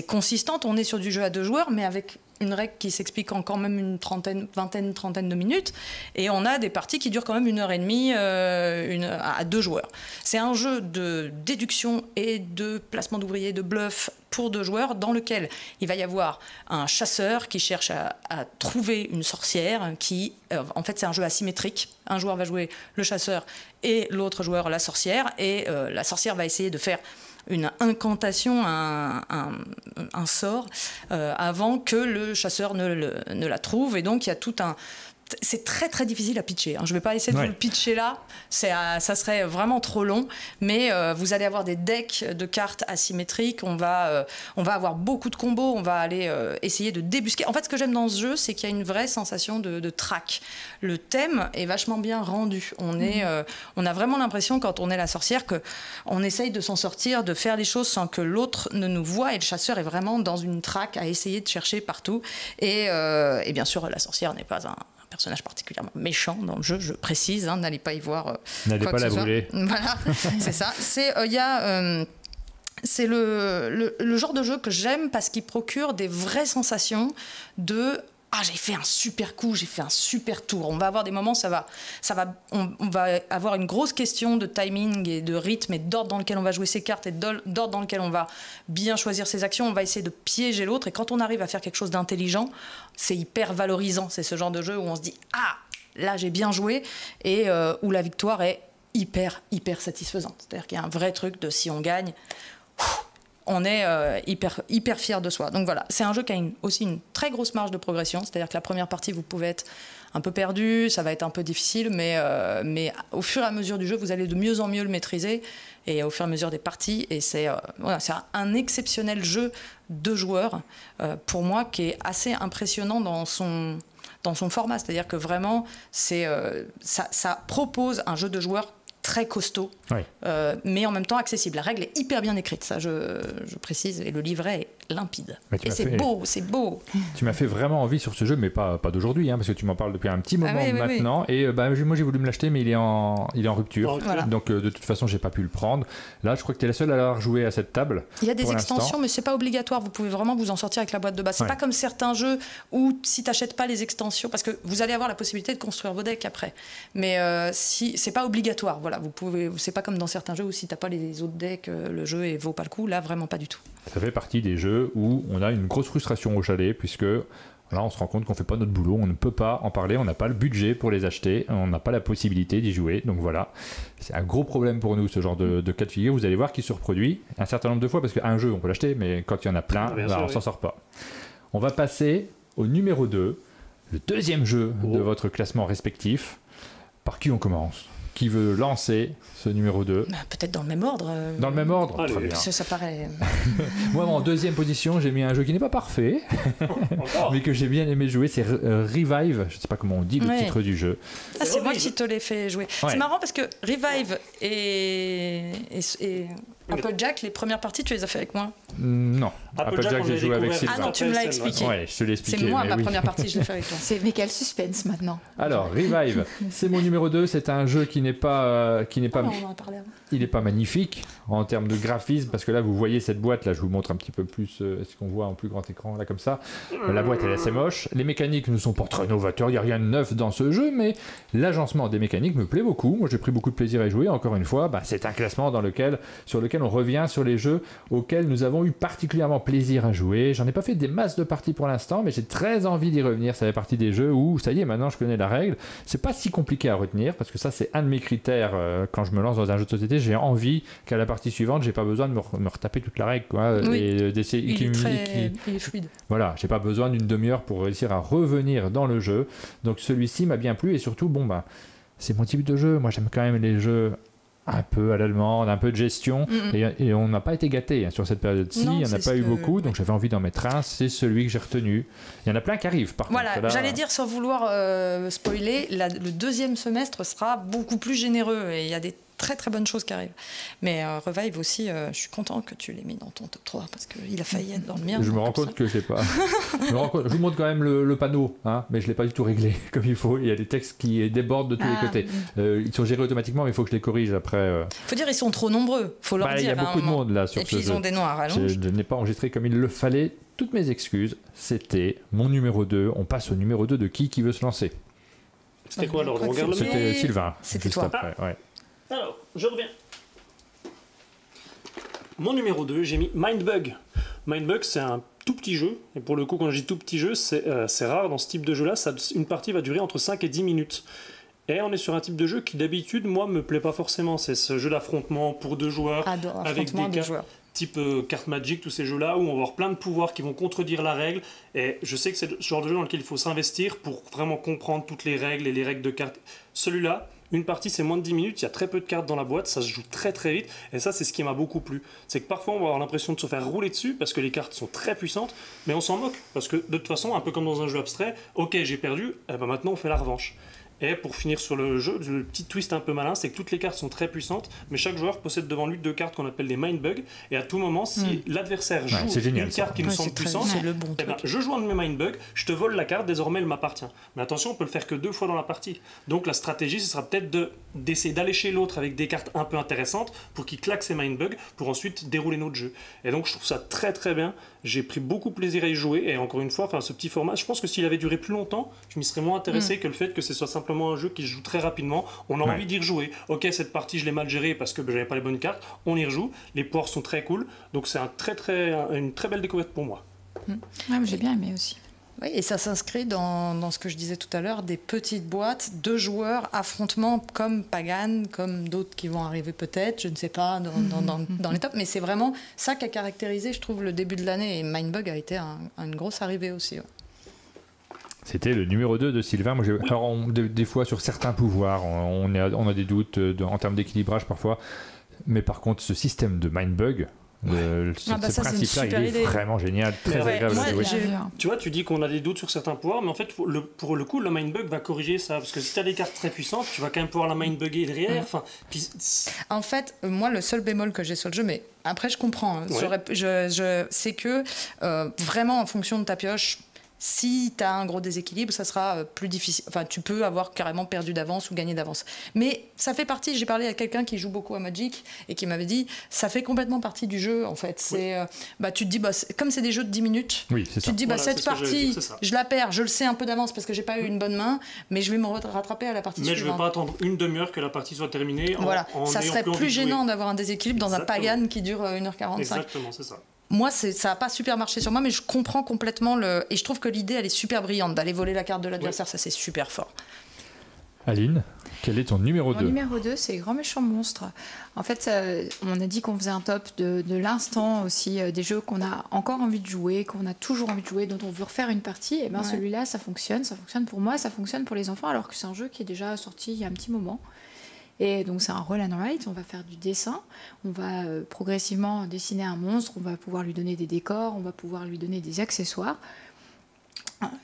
consistante. On est sur du jeu à 2 joueurs, mais avec une règle qui s'explique en quand même une trentaine de minutes, et on a des parties qui durent quand même 1h30 à 2 joueurs. C'est un jeu de déduction et de placement d'ouvriers, de bluff pour 2 joueurs, dans lequel il va y avoir un chasseur qui cherche à trouver une sorcière qui, en fait c'est un jeu asymétrique. Un joueur va jouer le chasseur et l'autre joueur la sorcière, et la sorcière va essayer de faire une incantation, un sort, avant que le chasseur ne la trouve. Et donc il y a tout un... C'est très très difficile à pitcher. Je ne vais pas essayer de vous le pitcher là, ça serait vraiment trop long, mais vous allez avoir des decks de cartes asymétriques, on va avoir beaucoup de combos, on va aller essayer de débusquer. En fait, ce que j'aime dans ce jeu, c'est qu'il y a une vraie sensation de track. Le thème est vachement bien rendu. On a vraiment l'impression, quand on est la sorcière, qu'on essaye de s'en sortir, de faire les choses sans que l'autre ne nous voie, et le chasseur est vraiment dans une track à essayer de chercher partout. Et bien sûr, la sorcière n'est pas un personnage particulièrement méchant dans le jeu, je précise, n'allez pas y voir n'allez pas la brûler. Voilà, c'est ça. C'est le genre de jeu que j'aime, parce qu'il procure des vraies sensations de j'ai fait un super coup, j'ai fait un super tour. On va avoir des moments, on va avoir une grosse question de timing et de rythme et d'ordre dans lequel on va jouer ses cartes, et d'ordre dans lequel on va bien choisir ses actions. On va essayer de piéger l'autre, et quand on arrive à faire quelque chose d'intelligent, c'est hyper valorisant. C'est ce genre de jeu où on se dit là j'ai bien joué, et où la victoire est hyper hyper satisfaisante. C'est-à-dire qu'il y a un vrai truc de si on gagne, on est hyper fier de soi. Donc voilà, c'est un jeu qui a aussi une très grosse marge de progression. C'est-à-dire que la première partie, vous pouvez être un peu perdu, ça va être un peu difficile, mais au fur et à mesure du jeu, vous allez de mieux en mieux le maîtriser, et au fur et à mesure des parties. Et c'est un exceptionnel jeu de joueurs, pour moi, qui est assez impressionnant dans son format. C'est-à-dire que vraiment, ça propose un jeu de joueurs très costaud, mais en même temps accessible. La règle est hyper bien écrite, ça je précise, et le livret est limpide. Et c'est beau. Tu m'as fait vraiment envie sur ce jeu, mais pas d'aujourd'hui, parce que tu m'en parles depuis un petit moment maintenant. Oui. Et moi j'ai voulu me l'acheter, mais il est en rupture. Voilà. Donc de toute façon, j'ai pas pu le prendre. Là, je crois que tu es la seule à l'avoir joué à cette table. Il y a des extensions, mais c'est pas obligatoire. Vous pouvez vraiment vous en sortir avec la boîte de base. C'est pas comme certains jeux où si tu n'achètes pas les extensions, parce que vous allez avoir la possibilité de construire vos decks après. Mais si c'est pas obligatoire, voilà. C'est pas comme dans certains jeux où si t'as pas les autres decks, le jeu vaut pas le coup. Là, vraiment pas du tout. Ça fait partie des jeux où on a une grosse frustration au chalet, puisque là, on se rend compte qu'on fait pas notre boulot, on ne peut pas en parler, on n'a pas le budget pour les acheter, on n'a pas la possibilité d'y jouer. Donc voilà, c'est un gros problème pour nous, ce genre de cas de figure. Vous allez voir qu'il se reproduit un certain nombre de fois, parce qu'un jeu, on peut l'acheter, mais quand il y en a plein, on s'en sort pas. On va passer au numéro 2, le deuxième jeu de votre classement respectif. Par qui on commence ? qui veut lancer ce numéro 2? Peut-être dans le même ordre. Dans le même ordre. Allez. Très bien. Ça paraît... Moi, en deuxième position, j'ai mis un jeu qui n'est pas parfait, mais que j'ai bien aimé jouer. C'est Revive. Je ne sais pas comment on dit le titre du jeu. Ah, c'est moi qui te l'ai fait jouer. Ouais. C'est marrant parce que Revive et Applejack, les premières parties, tu les as fait avec moi. Non. Applejack, j'ai joué avec Sylvain. Ah non, tu me l'as expliqué. Ouais, je te l'ai expliqué. C'est moi, mais ma oui. première partie, je l'ai fait avec toi. Mais quel suspense maintenant. Alors, Revive, c'est mon numéro 2. C'est un jeu qui n'est pas, On en a parlé avant. il n'est pas magnifique en termes de graphisme, parce que là, vous voyez cette boîte. Là, je vous montre un petit peu plus ce qu'on voit en plus grand écran, là, comme ça. La boîte, elle est assez moche. Les mécaniques ne sont pas très novateurs. Il n'y a rien de neuf dans ce jeu, mais l'agencement des mécaniques me plaît beaucoup. Moi, j'ai pris beaucoup de plaisir à y jouer. Encore une fois, c'est un classement sur lequel on revient sur les jeux auxquels nous avons eu particulièrement plaisir à jouer. J'en ai pas fait des masses de parties pour l'instant, mais j'ai très envie d'y revenir. Ça fait partie des jeux où, ça y est, maintenant je connais la règle. C'est pas si compliqué à retenir, parce que ça, c'est un de mes critères quand je me lance dans un jeu de société. J'ai envie qu'à la partie suivante, j'ai pas besoin de me retaper toute la règle, quoi, Oui. et d'essayer. Il est fluide. Voilà, j'ai pas besoin d'une demi-heure pour réussir à revenir dans le jeu. Donc celui-ci m'a bien plu, et surtout, c'est mon type de jeu. Moi, j'aime quand même les jeux un peu à l'allemande, un peu de gestion, et on n'a pas été gâtés sur cette période-ci. Il n'y en a pas eu beaucoup, donc j'avais envie d'en mettre un. C'est celui que j'ai retenu. Il y en a plein qui arrivent, par contre. Là... J'allais dire, sans vouloir spoiler, le deuxième semestre sera beaucoup plus généreux, et il y a des très très bonnes choses qui arrivent. Mais Revive aussi, je suis content que tu l'aies mis dans ton top 3, parce qu'il a failli être dans le mien. Je me rends compte que je l'ai pas. Je vous montre quand même le panneau, mais je l'ai pas du tout réglé comme il faut. Il y a des textes qui débordent de tous les côtés. Ils sont gérés automatiquement, mais il faut que je les corrige après. Faut dire, ils sont trop nombreux. Faut leur dire. Il y a beaucoup de monde là sur ce jeu. Et puis ils ont des noms à rallonge. Je n'ai pas enregistré comme il le fallait. Toutes mes excuses. C'était mon numéro 2. On passe au numéro 2 de qui veut se lancer. C'était quoi alors? On regarde le C'était Sylvain. C'était toi. Après, ouais. Alors, je reviens. Mon numéro 2, j'ai mis Mindbug. Mindbug, c'est un tout petit jeu. Et pour le coup, quand je dis tout petit jeu, c'est rare dans ce type de jeu-là. Une partie va durer entre 5 et 10 minutes. Et on est sur un type de jeu qui, d'habitude, moi, me plaît pas forcément. C'est ce jeu d'affrontement pour 2 joueurs. Avec des cartes type carte Magic, tous ces jeux-là, où on va avoir plein de pouvoirs qui vont contredire la règle. Et je sais que c'est le genre de jeu dans lequel il faut s'investir pour vraiment comprendre toutes les règles et les règles de cartes. Celui-là, une partie c'est moins de 10 minutes, il y a très peu de cartes dans la boîte, ça se joue très très vite, et ça c'est ce qui m'a beaucoup plu. C'est que parfois on va avoir l'impression de se faire rouler dessus parce que les cartes sont très puissantes, mais on s'en moque, parce que de toute façon, un peu comme dans un jeu abstrait, ok j'ai perdu, et ben maintenant on fait la revanche. Et pour finir sur le jeu, le petit twist un peu malin, c'est que toutes les cartes sont très puissantes, mais chaque joueur possède devant lui 2 cartes qu'on appelle des Mindbugs, et à tout moment, si l'adversaire joue une carte qui nous semble puissante, je joue un de mes Mindbugs, je te vole la carte, désormais elle m'appartient. Mais attention, on peut le faire que 2 fois dans la partie. Donc la stratégie, ce sera peut-être d'essayer d'aller chez l'autre avec des cartes un peu intéressantes pour qu'il claque ses Mindbugs, pour ensuite dérouler notre jeu. Et donc je trouve ça très très bien, j'ai pris beaucoup de plaisir à y jouer, et encore une fois, ce petit format, je pense que s'il avait duré plus longtemps, je m'y serais moins intéressé que le fait que ce soit simplement un jeu qui se joue très rapidement, on a envie d'y rejouer. Ok, cette partie je l'ai mal gérée parce que j'avais pas les bonnes cartes, on y rejoue, les ports sont très cool, donc c'est une très belle découverte pour moi. J'ai bien aimé aussi. Oui, et ça s'inscrit dans ce que je disais tout à l'heure, des petites boîtes, 2 joueurs, affrontements comme Pagan, comme d'autres qui vont arriver peut-être, je ne sais pas, dans les tops, mais c'est vraiment ça qui a caractérisé, je trouve, le début de l'année, et Mindbug a été une grosse arrivée aussi. Ouais. C'était le numéro 2 de Sylvain. Moi, alors, des fois, sur certains pouvoirs, on a des doutes en termes d'équilibrage parfois. Mais par contre, ce système de Mindbug, ce principe-là, il est vraiment génial, très agréable à jouer. Tu vois, tu dis qu'on a des doutes sur certains pouvoirs, mais en fait, pour le coup, le Mindbug va corriger ça. Parce que si tu as des cartes très puissantes, tu vas quand même pouvoir la Mindbugger derrière. En fait, moi, le seul bémol que j'ai sur le jeu, mais après, je comprends. C'est que vraiment, en fonction de ta pioche, si tu as un gros déséquilibre, ça sera plus difficile. Enfin, tu peux avoir carrément perdu d'avance ou gagné d'avance. Mais ça fait partie, j'ai parlé à quelqu'un qui joue beaucoup à Magic et qui m'avait dit, ça fait complètement partie du jeu, en fait. C'est, tu te dis, comme c'est des jeux de 10 minutes, tu te dis, cette partie, je la perds, je le sais un peu d'avance parce que j'ai pas eu une bonne main, mais je vais me rattraper à la partie suivante. Mais je vais pas attendre une demi-heure que la partie soit terminée. Ça serait plus gênant d'avoir un déséquilibre dans un Pagan qui dure 1h45. Exactement, c'est ça. Moi, ça n'a pas super marché sur moi, mais je comprends complètement et je trouve que l'idée, elle est super brillante d'aller voler la carte de l'adversaire, ça c'est super fort. Aline, quel est ton numéro 2 ? Mon numéro 2, c'est Grand Méchant Monstre. En fait, on a dit qu'on faisait un top de l'instant aussi, des jeux qu'on a encore envie de jouer, qu'on a toujours envie de jouer, dont on veut refaire une partie. Et celui-là, ça fonctionne pour moi, ça fonctionne pour les enfants, alors que c'est un jeu qui est déjà sorti il y a un petit moment. Et donc c'est un roll and write, on va faire du dessin, on va progressivement dessiner un monstre, on va pouvoir lui donner des décors, on va pouvoir lui donner des accessoires.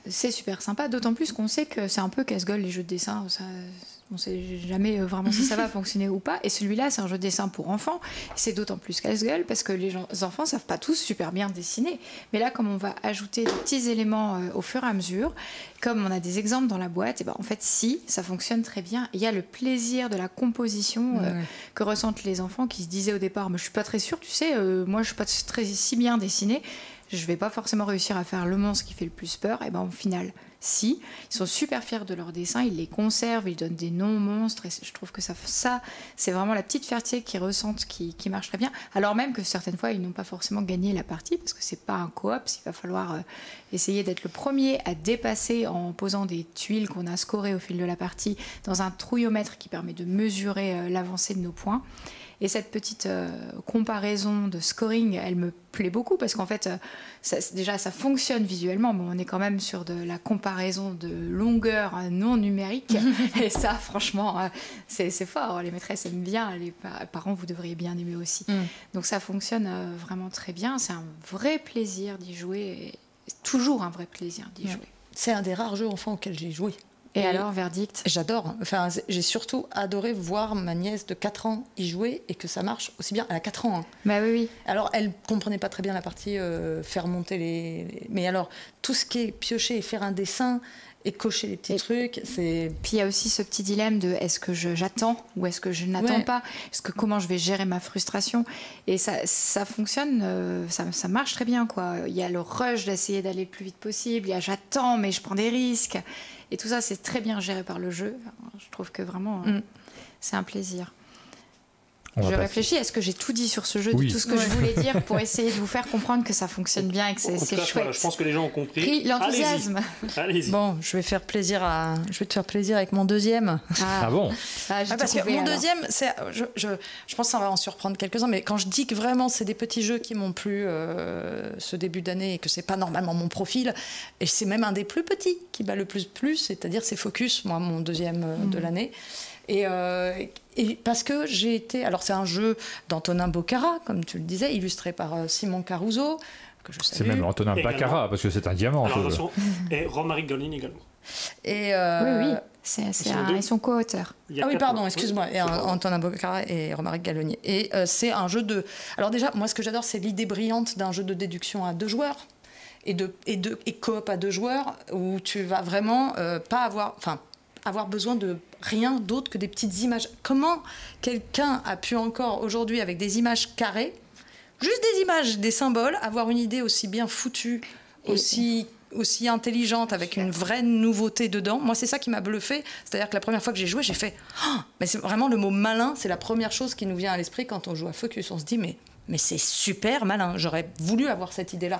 C'est super sympa, d'autant plus qu'on sait que c'est un peu casse-gueule les jeux de dessin, on ne sait jamais vraiment si ça va fonctionner ou pas. Et celui-là, c'est un jeu de dessin pour enfants. C'est d'autant plus casse-gueule parce que les enfants ne savent pas tous super bien dessiner. Mais là, comme on va ajouter des petits éléments au fur et à mesure, comme on a des exemples dans la boîte, et ben, en fait, si, ça fonctionne très bien. Il y a le plaisir de la composition que ressentent les enfants qui se disaient au départ, mais je ne suis pas très sûre, tu sais, moi, je ne suis pas si bien dessinée. Je ne vais pas forcément réussir à faire le monstre qui fait le plus peur. Et ben au final, si. Ils sont super fiers de leurs dessins, ils les conservent, ils donnent des noms monstres. Et je trouve que ça c'est vraiment la petite fierté qu'ils ressentent qui marche très bien. Alors même que certaines fois, ils n'ont pas forcément gagné la partie parce que ce n'est pas un coop. Il va falloir essayer d'être le premier à dépasser en posant des tuiles qu'on a scorées au fil de la partie dans un trouillomètre qui permet de mesurer l'avancée de nos points. Et cette petite comparaison de scoring, elle me plaît beaucoup parce qu'en fait, déjà, ça fonctionne visuellement, mais on est quand même sur de la comparaison de longueur non numérique. Et ça, franchement, c'est fort. Les maîtresses aiment bien, les parents, vous devriez bien aimer aussi. Donc ça fonctionne vraiment très bien. C'est un vrai plaisir d'y jouer. Toujours un vrai plaisir d'y jouer. C'est un des rares jeux enfants auxquels j'ai joué. Et alors, verdict? J'adore. Enfin, j'ai surtout adoré voir ma nièce de 4 ans y jouer et que ça marche aussi bien. Elle a 4 ans. Hein. Bah oui. Alors, elle comprenait pas très bien la partie faire monter les... Mais alors, tout ce qui est piocher et faire un dessin et cocher les petits trucs, c'est... Puis il y a aussi ce petit dilemme de est-ce que j'attends ou est-ce que je n'attends pas? Comment je vais gérer ma frustration? Et ça fonctionne, ça marche très bien, quoi. Il y a le rush d'essayer d'aller le plus vite possible, il y a j'attends mais je prends des risques. Et tout ça, c'est très bien géré par le jeu. Je trouve que vraiment, c'est un plaisir. Je réfléchis, est-ce que j'ai tout dit sur ce jeu, de tout ce que je voulais dire pour essayer de vous faire comprendre que ça fonctionne bien et que c'est chouette. Voilà, je pense que les gens ont compris. L'enthousiasme. Allez-y. Bon, je vais te faire plaisir avec mon deuxième. Ah bon? Parce que mon deuxième, je pense que ça va en surprendre quelques-uns, mais quand je dis que vraiment c'est des petits jeux qui m'ont plu ce début d'année et que c'est pas normalement mon profil, et c'est même un des plus petits qui m'a le plus plu, c'est-à-dire c'est Focus, moi, mon deuxième de l'année. Et parce que j'ai été... Alors, c'est un jeu d'Antonin Bocara, comme tu le disais, illustré par Simon Caruso, que je salue. C'est même Antonin Baccarat, parce que c'est un diamant. Alors, attention, et Romaric Galline également. Et oui, ils sont co-auteurs. Ah oui, pardon, excuse-moi. Et Antonin Bocara et Romaric Gallonier. Et c'est un jeu de... Alors déjà, moi, ce que j'adore, c'est l'idée brillante d'un jeu de déduction à 2 joueurs et coop à 2 joueurs, où tu vas vraiment pas avoir besoin de rien d'autre que des petites images. Comment quelqu'un a pu encore aujourd'hui, avec des images carrées, juste des images, des symboles, avoir une idée aussi bien foutue, aussi intelligente, avec une vraie nouveauté dedans? Moi, c'est ça qui m'a bluffé. C'est-à-dire que la première fois que j'ai joué, j'ai fait mais c'est vraiment le mot malin, c'est la première chose qui nous vient à l'esprit quand on joue à Focus. On se dit mais c'est super malin, j'aurais voulu avoir cette idée-là.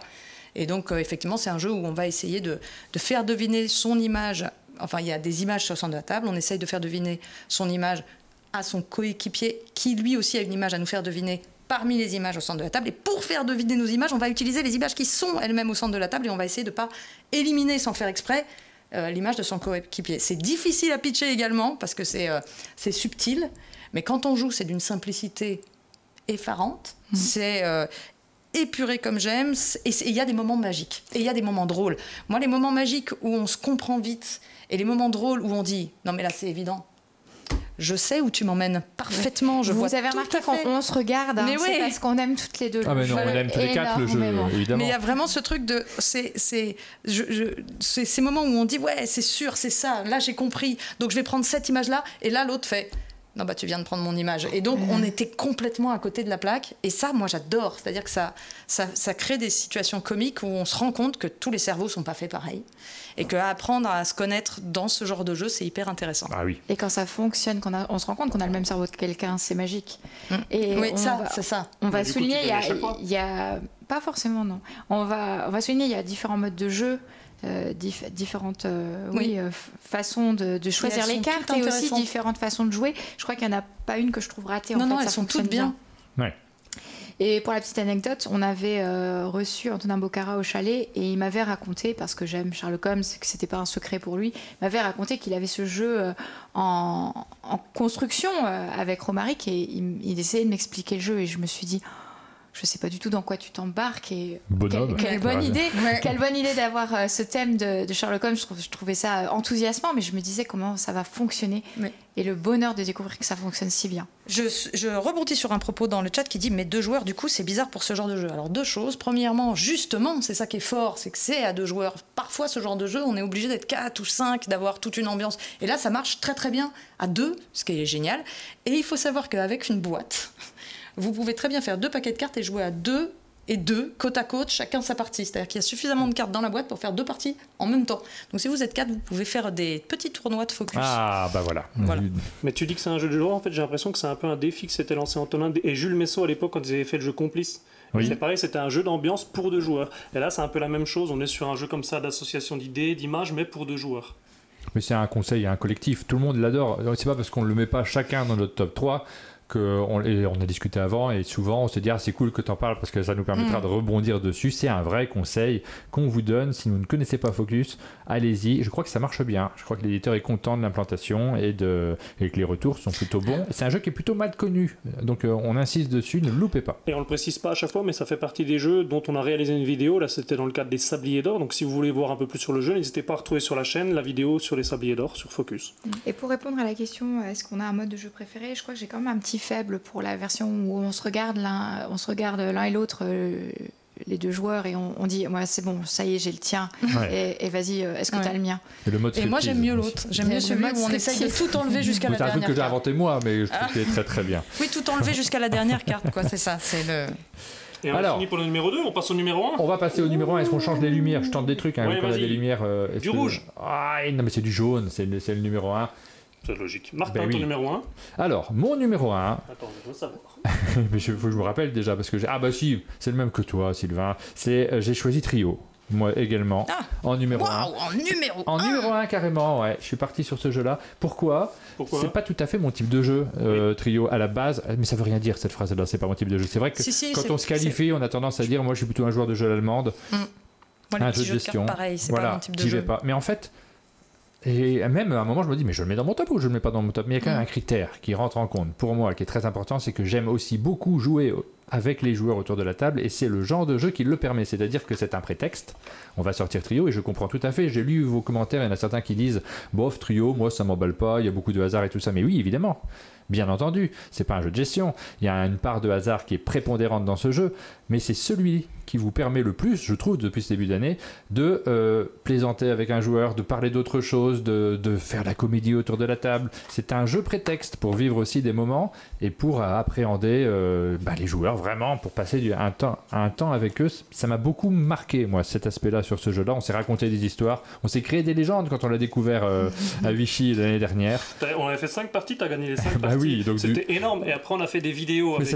Et donc, effectivement, c'est un jeu où on va essayer de faire deviner son image. Enfin, il y a des images sur le centre de la table. On essaye de faire deviner son image à son coéquipier, qui lui aussi a une image à nous faire deviner parmi les images au centre de la table. Et pour faire deviner nos images, on va utiliser les images qui sont elles-mêmes au centre de la table et on va essayer de ne pas éliminer sans faire exprès l'image de son coéquipier. C'est difficile à pitcher également parce que c'est subtil. Mais quand on joue, c'est d'une simplicité effarante. C'est... épuré comme j'aime, et il y a des moments magiques, et il y a des moments drôles. Moi, les moments magiques où on se comprend vite, et les moments drôles où on dit « Non, mais là, c'est évident. Je sais où tu m'emmènes parfaitement. » Vous avez remarqué qu'on se regarde, hein, c'est parce qu'on aime toutes les deux. Ah mais non, on aime tous les 4 le jeu, évidemment. Mais il y a vraiment ce truc de... C'est ces moments où on dit « Ouais, c'est sûr, c'est ça. Là, j'ai compris. Donc, je vais prendre cette image-là. » Et là, l'autre fait... Non, bah tu viens de prendre mon image. Et donc, on était complètement à côté de la plaque. Et ça, moi, j'adore. C'est-à-dire que ça crée des situations comiques où on se rend compte que tous les cerveaux ne sont pas faits pareil. Et qu'apprendre à se connaître dans ce genre de jeu, c'est hyper intéressant. Ah oui. Et quand ça fonctionne, on se rend compte qu'on a le même cerveau que quelqu'un, c'est magique. Et oui, c'est ça. On va souligner, il y a... Pas forcément, non. On va souligner, il y a différents modes de jeu. Différentes façons de choisir les cartes et aussi différentes façons de jouer. Je crois qu'il n'y en a pas une que je trouve ratée. Non, elles sont toutes bien. Ouais. Et pour la petite anecdote, on avait reçu Antonin Bocara au chalet et il m'avait raconté, parce que j'aime Sherlock Holmes, que c'était pas un secret pour lui, il m'avait raconté qu'il avait ce jeu en construction avec Romaric et il essayait de m'expliquer le jeu et je me suis dit... Je sais pas du tout dans quoi tu t'embarques et quelle bonne idée, quelle bonne idée d'avoir ce thème de Sherlock Holmes. Je trouvais ça enthousiasmant, mais je me disais comment ça va fonctionner et le bonheur de découvrir que ça fonctionne si bien. Je rebondis sur un propos dans le chat qui dit mais 2 joueurs, du coup c'est bizarre pour ce genre de jeu. Alors 2 choses. Premièrement, justement, c'est ça qui est fort, c'est que c'est à 2 joueurs. Parfois ce genre de jeu, on est obligé d'être 4 ou 5, d'avoir toute une ambiance. Et là, ça marche très très bien à 2, ce qui est génial. Et il faut savoir qu'avec une boîte. Vous pouvez très bien faire 2 paquets de cartes et jouer à 2 et 2, côte à côte, chacun sa partie. C'est-à-dire qu'il y a suffisamment de cartes dans la boîte pour faire 2 parties en même temps. Donc si vous êtes 4, vous pouvez faire des petits tournois de focus. Ah, bah voilà. Mais tu dis que c'est un jeu de joueurs, en fait, j'ai l'impression que c'est un peu un défi que s'était lancé Antonin et Jules Messot à l'époque quand ils avaient fait le jeu Complice. Oui. C'est pareil, c'était un jeu d'ambiance pour 2 joueurs. Et là, c'est un peu la même chose. On est sur un jeu comme ça d'association d'idées, d'images, mais pour 2 joueurs. Mais c'est un conseil, un collectif. Tout le monde l'adore. C'est pas parce qu'on ne le met pas chacun dans notre top 3 on a discuté avant et souvent on se dit c'est cool que tu en parles parce que ça nous permettra de rebondir dessus. C'est un vrai conseil qu'on vous donne. Si vous ne connaissez pas Focus, allez-y. Je crois que ça marche bien. Je crois que l'éditeur est content de l'implantation et que les retours sont plutôt bons. C'est un jeu qui est plutôt mal connu, donc on insiste dessus, ne le loupez pas. Et on le précise pas à chaque fois, mais ça fait partie des jeux dont on a réalisé une vidéo. Là, c'était dans le cadre des Sabliers d'Or. Donc si vous voulez voir un peu plus sur le jeu, n'hésitez pas à retrouver sur la chaîne la vidéo sur les Sabliers d'Or sur Focus. Et pour répondre à la question, est-ce qu'on a un mode de jeu préféré, je crois que j'ai quand même un petit faible pour la version où on se regarde l'un et l'autre, les 2 joueurs, et on dit c'est bon, ça y est, j'ai le tien, et vas-y, est-ce que t'as le mien? Et moi j'aime mieux l'autre, j'aime mieux celui où on essaye de tout enlever jusqu'à la dernière carte. C'est un truc que j'ai inventé moi, mais je trouve qu'il est très très bien. Oui, tout enlever jusqu'à la dernière carte, quoi, c'est ça, c'est le... Et on finit pour le numéro 2, on passe au numéro 1. On va passer au numéro 1, est-ce qu'on change les lumières? Je tente des trucs, hein, on a des lumières... du rouge. Non mais c'est du jaune, c'est le numéro 1. C'est logique. Martin, ton numéro 1. Alors, mon numéro 1... Attends, je veux savoir. Mais il faut que je me rappelle déjà, parce que si, c'est le même que toi, Sylvain. J'ai choisi Trio, moi également, en numéro 1. En numéro 1, carrément, ouais. Je suis parti sur ce jeu-là. Pourquoi c'est pas tout à fait mon type de jeu, Trio, à la base. Mais ça veut rien dire, cette phrase-là, c'est pas mon type de jeu. C'est vrai que quand on se qualifie, on a tendance à dire, moi je suis plutôt un joueur de jeu allemande. Un jeu de gestion. Pareil, c'est pas mon type de jeu. Pas. Mais en fait... Et même à un moment je me dis mais je le mets dans mon top ou je le mets pas dans mon top, mais il y a quand même un critère qui rentre en compte pour moi qui est très important, c'est que j'aime aussi beaucoup jouer avec les joueurs autour de la table et c'est le genre de jeu qui le permet, c'est-à-dire que c'est un prétexte, on va sortir Trio et je comprends tout à fait, j'ai lu vos commentaires, il y en a certains qui disent bof Trio, moi ça m'emballe pas, il y a beaucoup de hasard et tout ça, mais oui évidemment, bien entendu, c'est pas un jeu de gestion, il y a une part de hasard qui est prépondérante dans ce jeu, mais c'est celui qui vous permet le plus, je trouve, depuis ce début d'année, de plaisanter avec un joueur, de parler d'autre chose, de faire la comédie autour de la table. C'est un jeu prétexte pour vivre aussi des moments et pour appréhender les joueurs, vraiment, pour passer un temps avec eux. Ça m'a beaucoup marqué, moi, cet aspect-là sur ce jeu-là. On s'est raconté des histoires, on s'est créé des légendes quand on l'a découvert à Vichy l'année dernière. On avait fait 5 parties, t'as gagné les 5 parties. Oui, donc c'était énorme. Et après, on a fait des vidéos avec...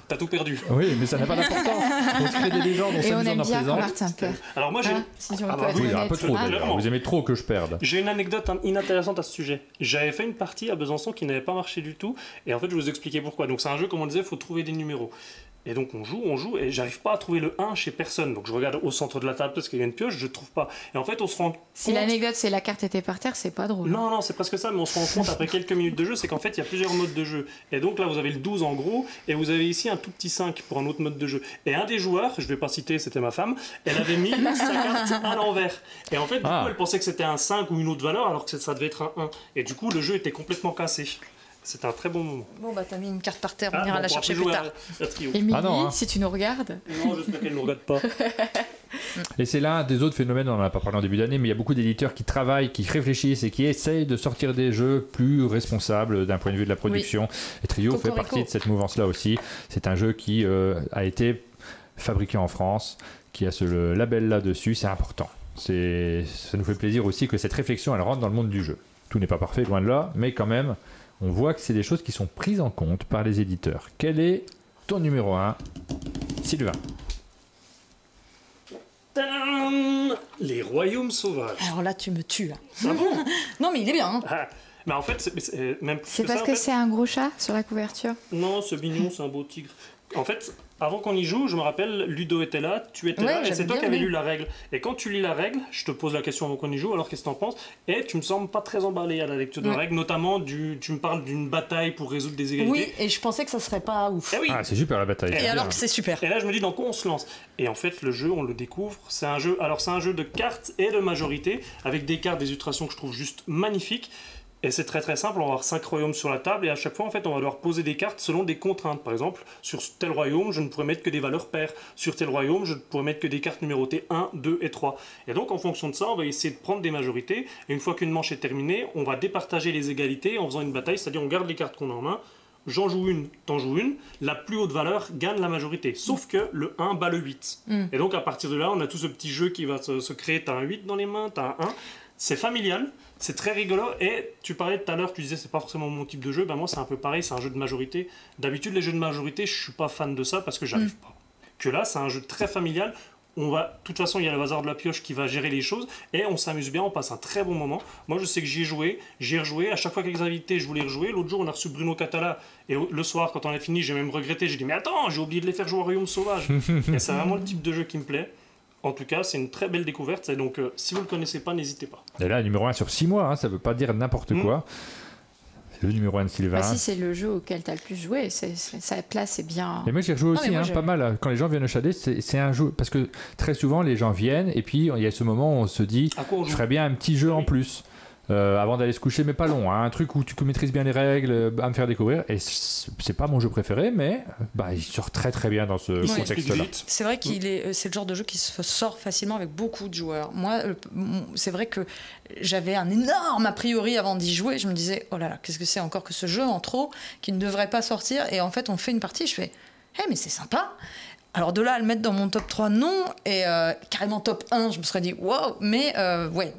t'as tout perdu. Oui, mais ça n'a pas d'importance. On se crée des légendes, on s'amuse en bien quand Martin perd. Alors moi, j'ai... un peu trop, vous aimez trop que je perde. J'ai une anecdote inintéressante à ce sujet. J'avais fait une partie à Besançon qui n'avait pas marché du tout. Et en fait, je vais vous expliquer pourquoi. Donc c'est un jeu, comme on disait, il faut trouver des numéros. Et donc on joue, et j'arrive pas à trouver le 1 chez personne. Donc je regarde au centre de la table parce qu'il y a une pioche, je trouve pas. Et en fait, on se rend compte... Si l'anecdote c'est la carte était par terre, c'est pas drôle. Non, c'est presque ça, mais on se rend compte après quelques minutes de jeu, c'est qu'en fait, il y a plusieurs modes de jeu. Et donc là, vous avez le 12 en gros, et vous avez ici un tout petit 5 pour un autre mode de jeu. Et un des joueurs, je vais pas citer, c'était ma femme, elle avait mis sa carte à l'envers. Et en fait, du coup, elle pensait que c'était un 5 ou une autre valeur, alors que ça devait être un 1. Et du coup, le jeu était complètement cassé. C'est un très bon moment. Bon, t'as mis une carte par terre, on ira la chercher plus tard. Émilie, si tu nous regardes. Non, j'espère qu'elle ne nous regarde pas. Et c'est l'un des autres phénomènes, on n'en a pas parlé en début d'année, mais il y a beaucoup d'éditeurs qui travaillent, qui réfléchissent et qui essayent de sortir des jeux plus responsables d'un point de vue de la production. Et Trio fait partie de cette mouvance-là aussi. C'est un jeu qui a été fabriqué en France, qui a ce label-là dessus, c'est important. Ça nous fait plaisir aussi que cette réflexion, elle rentre dans le monde du jeu. Tout n'est pas parfait, loin de là, mais quand même... On voit que c'est des choses qui sont prises en compte par les éditeurs. Quel est ton numéro 1, Sylvain? Tadam ! Les Royaumes Sauvages. Alors là, tu me tues. Ah bon? Non, mais il est bien. Mais en fait, c'est même plus c'est parce que c'est un gros chat sur la couverture? Non, c'est mignon, c'est un beau tigre. En fait, avant qu'on y joue, je me rappelle, Ludo était là, tu étais là, et c'est toi qui avais lu la règle. Et quand tu lis la règle, je te pose la question avant qu'on y joue, alors qu'est-ce que t'en penses? Et tu me sembles pas très emballé à la lecture de la règle, notamment tu me parles d'une bataille pour résoudre des égalités. Oui, et je pensais que ça serait pas ouf. Oui. Ah, c'est super la bataille. Et alors que c'est super. Et là, je me dis dans quoi on se lance. Et en fait, le jeu, on le découvre. C'est un jeu de cartes et de majorité, avec des cartes, des illustrations que je trouve juste magnifiques. Et c'est très très simple, on va avoir 5 royaumes sur la table et à chaque fois en fait on va devoir poser des cartes selon des contraintes. Par exemple, sur tel royaume je ne pourrais mettre que des valeurs paires, sur tel royaume je ne pourrais mettre que des cartes numérotées 1, 2 et 3. Et donc en fonction de ça on va essayer de prendre des majorités et une fois qu'une manche est terminée on va départager les égalités en faisant une bataille, c'est-à-dire on garde les cartes qu'on a en main, j'en joue une, t'en joues une, la plus haute valeur gagne la majorité, sauf que le 1 bat le 8. Et donc à partir de là on a tout ce petit jeu qui va se créer, t'as un 8 dans les mains, t'as un 1, c'est familial. C'est très rigolo et tu parlais tout à l'heure, tu disais c'est pas forcément mon type de jeu, ben moi c'est un peu pareil, c'est un jeu de majorité. D'habitude les jeux de majorité je suis pas fan de ça parce que j'arrive pas. Que là c'est un jeu très familial, de toute façon il y a le hasard de la pioche qui va gérer les choses et on s'amuse bien, on passe un très bon moment. Moi je sais que j'y ai joué, j'y ai rejoué, à chaque fois qu'avec les invités je voulais rejouer. L'autre jour on a reçu Bruno Catala et le soir quand on a fini j'ai même regretté, j'ai dit mais attends j'ai oublié de les faire jouer au Royaume Sauvage. Et c'est vraiment le type de jeu qui me plaît. En tout cas, c'est une très belle découverte, et donc si vous ne le connaissez pas, n'hésitez pas. Et là, numéro 1 sur 6 mois, hein, ça ne veut pas dire n'importe quoi. C'est le numéro 1 de Sylvain. Bah si c'est le jeu auquel tu as le plus joué, sa place est bien... Et moi j'ai rejoué aussi, pas mal. Quand les gens viennent au chalet, c'est un jeu... Parce que très souvent, les gens viennent, et puis il y a ce moment où on se dit, je ferais bien un petit jeu en plus. Avant d'aller se coucher, mais pas long, hein, un truc où tu maîtrises bien les règles, à me faire découvrir. Et c'est pas mon jeu préféré, mais il sort très très bien dans ce contexte-là. C'est vrai c'est le genre de jeu qui se sort facilement avec beaucoup de joueurs. Moi, c'est vrai que j'avais un énorme a priori avant d'y jouer. Je me disais, oh là là, qu'est-ce que c'est encore que ce jeu en trop qui ne devrait pas sortir. Et en fait, on fait une partie, je fais, mais c'est sympa. Alors de là à le mettre dans mon top 3, non, et carrément top 1, je me serais dit wow, mais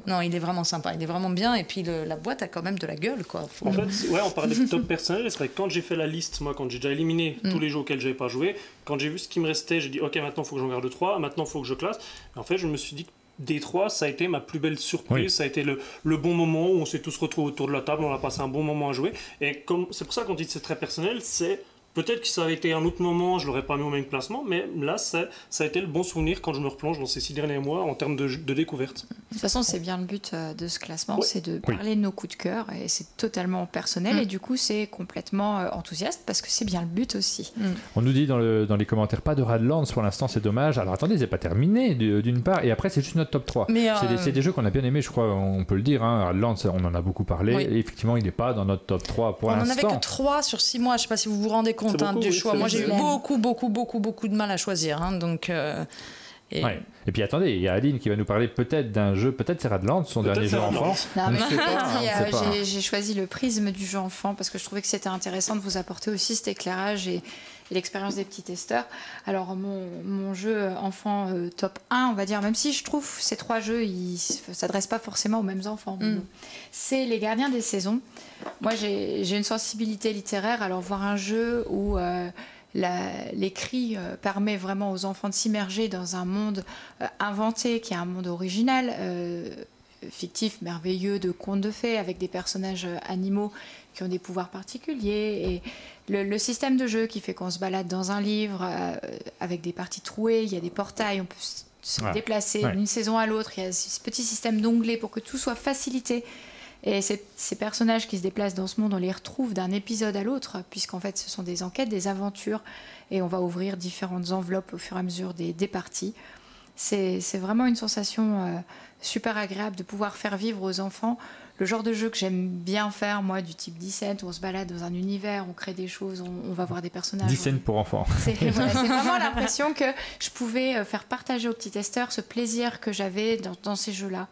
non, il est vraiment sympa, il est vraiment bien, et puis la boîte a quand même de la gueule, quoi. En fait, on parlait de top personnel, c'est vrai que quand j'ai fait la liste, moi, quand j'ai déjà éliminé tous les jeux auxquels j'avais pas joué, quand j'ai vu ce qui me restait, j'ai dit ok, maintenant il faut que j'en garde 3, maintenant il faut que je classe. Et en fait, je me suis dit que des 3, ça a été ma plus belle surprise, ça a été le bon moment où on s'est tous retrouvés autour de la table, on a passé un bon moment à jouer, et c'est pour ça qu'on dit que c'est très personnel, c'est... Peut-être que ça avait été un autre moment, je ne l'aurais pas mis au même classement, mais là, ça a été le bon souvenir quand je me replonge dans ces 6 derniers mois en termes de découverte. De toute façon, c'est bien le but de ce classement, c'est de parler de nos coups de cœur, et c'est totalement personnel, et du coup, c'est complètement enthousiaste, parce que c'est bien le but aussi. On nous dit dans les commentaires, pas de Radlands pour l'instant, c'est dommage. Alors attendez, c'est pas terminé d'une part, et après, c'est juste notre top 3. Mais c'est des jeux qu'on a bien aimés, je crois, on peut le dire. Hein. Radlands, on en a beaucoup parlé, et effectivement, il n'est pas dans notre top 3 pour l'instant. On n'en avait que 3 sur 6 mois, je ne sais pas si vous vous rendez compte du choix. Moi, j'ai eu beaucoup de mal à choisir. Hein, donc, Et puis attendez, il y a Aline qui va nous parler peut-être d'un jeu, peut-être c'est Radlands, son dernier jeu enfant. J'ai choisi le prisme du jeu enfant parce que je trouvais que c'était intéressant de vous apporter aussi cet éclairage et l'expérience des petits testeurs. Alors mon jeu enfant top 1, on va dire, même si je trouve ces 3 jeux, ils ne s'adressent pas forcément aux mêmes enfants. C'est Les Gardiens des Saisons. Moi, j'ai une sensibilité littéraire, alors voir un jeu où l'écrit permet vraiment aux enfants de s'immerger dans un monde inventé, qui est un monde original, fictif, merveilleux, de contes de fées, avec des personnages animaux qui ont des pouvoirs particuliers, et le système de jeu qui fait qu'on se balade dans un livre avec des parties trouées, il y a des portails, on peut se déplacer d'une saison à l'autre, il y a ce petit système d'onglets pour que tout soit facilité. Et ces personnages qui se déplacent dans ce monde, on les retrouve d'un épisode à l'autre, puisqu'en fait ce sont des enquêtes, des aventures, et on va ouvrir différentes enveloppes au fur et à mesure des parties. C'est vraiment une sensation super agréable de pouvoir faire vivre aux enfants le genre de jeu que j'aime bien faire, moi, du type Descent, où on se balade dans un univers, on crée des choses, on va voir des personnages. Descent pour enfants. C'est vraiment l'impression que je pouvais faire partager aux petits testeurs ce plaisir que j'avais dans ces jeux-là.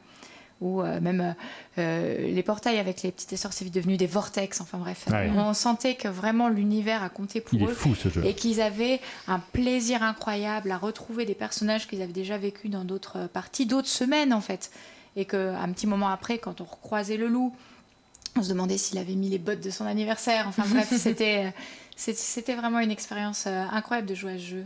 Ou même les portails avec les petits testeurs, c'est devenu des vortex, enfin bref. On sentait que vraiment l'univers a compté pour eux. Il est fou, ce jeu. Et qu'ils avaient un plaisir incroyable à retrouver des personnages qu'ils avaient déjà vécu dans d'autres parties, d'autres semaines en fait. Et qu'un petit moment après, quand on recroisait le loup, on se demandait s'il avait mis les bottes de son anniversaire. Enfin bref, c'était vraiment une expérience incroyable de jouer à ce jeu.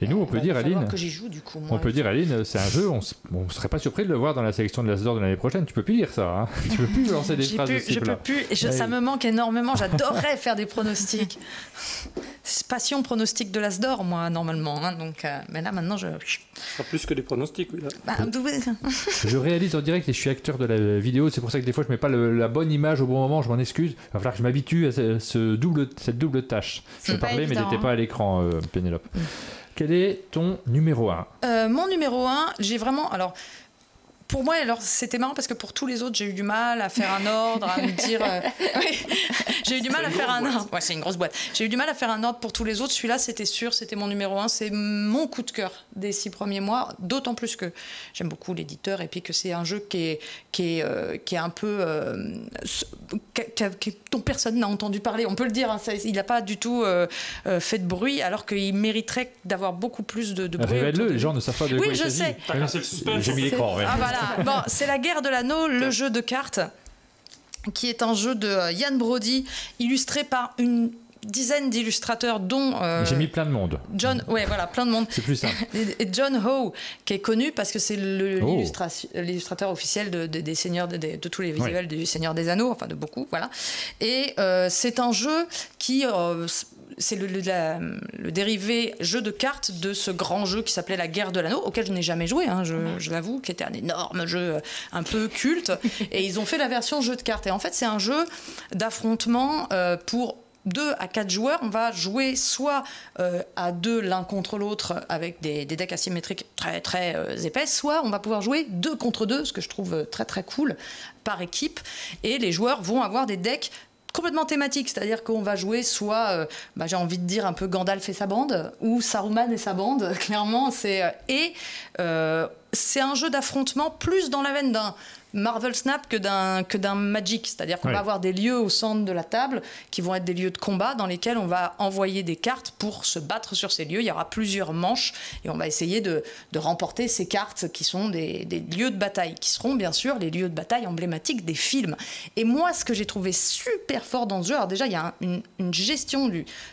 Et nous, on peut dire, Aline, que j'y joue, du coup, moi, on peut dire, Aline, c'est un jeu, on ne serait pas surpris de le voir dans la sélection de l'As d'Or de l'année prochaine. Tu peux plus dire ça, hein. Tu peux plus lancer des phrases de ce Je peux plus, et ça me manque énormément. J'adorerais faire des pronostics. Passion pronostic de l'As d'Or, moi, normalement. Hein, donc, mais là, maintenant, Pas plus que des pronostics, oui. Je réalise en direct et je suis acteur de la vidéo. C'est pour ça que des fois, je mets pas la bonne image au bon moment. Je m'en excuse. Il va falloir que je m'habitue à cette double tâche. Je parlais, mais n'étais pas à l'écran, Pénélope. Quel est ton numéro 1 ? Mon numéro 1, j'ai vraiment... Alors, pour moi, alors, c'était marrant parce que pour tous les autres, j'ai eu du mal à faire un ordre, à me dire... Oui, j'ai eu du mal à faire un ordre. Ouais, c'est une grosse boîte. J'ai eu du mal à faire un ordre pour tous les autres. Celui-là, c'était sûr, c'était mon numéro 1. C'est mon coup de cœur des 6 premiers mois. D'autant plus que j'aime beaucoup l'éditeur et puis que c'est un jeu qui est un peu... dont personne n'a entendu parler. On peut le dire, hein, il n'a pas du tout fait de bruit, alors qu'il mériterait d'avoir beaucoup plus de bruit. Révèle-le, les gens ne savent pas de quoi il s'agit. Oui, je sais. T'as cassé le suspense. J'ai mis l'écran, ouais. Ah, voilà. Bon, c'est La Guerre de l'Anneau, le jeu de cartes, qui est un jeu de Ian Brody, illustré par une dizaine d'illustrateurs, dont... J'ai mis plein de monde. Plein de monde. C'est plus simple. Et John Howe, qui est connu parce que c'est l'illustrateur officiel des seigneurs, de tous les visuels du Seigneur des Anneaux, enfin de beaucoup, voilà. Et c'est un jeu qui... c'est le dérivé jeu de cartes de ce grand jeu qui s'appelait La Guerre de l'Anneau, auquel je n'ai jamais joué, hein, je l'avoue, qui était un énorme jeu un peu culte. Et ils ont fait la version jeu de cartes. Et en fait, c'est un jeu d'affrontement pour 2 à 4 joueurs. On va jouer soit à 2 l'un contre l'autre avec des decks asymétriques très très épais, soit on va pouvoir jouer 2 contre 2, ce que je trouve très très cool, par équipe. Et les joueurs vont avoir des decks complètement thématique, c'est-à-dire qu'on va jouer soit, j'ai envie de dire un peu Gandalf et sa bande, ou Saruman et sa bande, clairement. C'est un jeu d'affrontement plus dans la veine d'un Marvel Snap que d'un Magic, c'est-à-dire qu'on va avoir des lieux au centre de la table qui vont être des lieux de combat dans lesquels on va envoyer des cartes pour se battre sur ces lieux. Il y aura plusieurs manches et on va essayer de remporter ces cartes qui sont des lieux de bataille, qui seront bien sûr les lieux de bataille emblématiques des films. Et moi, ce que j'ai trouvé super fort dans ce jeu, alors déjà il y a une gestion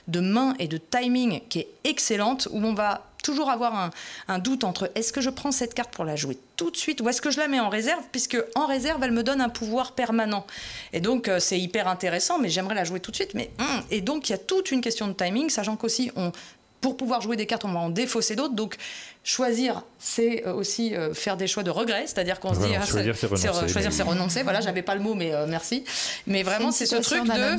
de main et de timing qui est excellente, où on va toujours avoir un doute entre est-ce que je prends cette carte pour la jouer tout de suite ou est-ce que je la mets en réserve, puisque en réserve elle me donne un pouvoir permanent, et donc c'est hyper intéressant, mais j'aimerais la jouer tout de suite, et donc il y a toute une question de timing, sachant qu'aussi pour pouvoir jouer des cartes on va en défausser d'autres, donc choisir c'est aussi faire des choix de regret, c'est-à-dire qu'on se dit choisir c'est renoncer, voilà, j'avais pas le mot mais merci, mais vraiment c'est ce truc de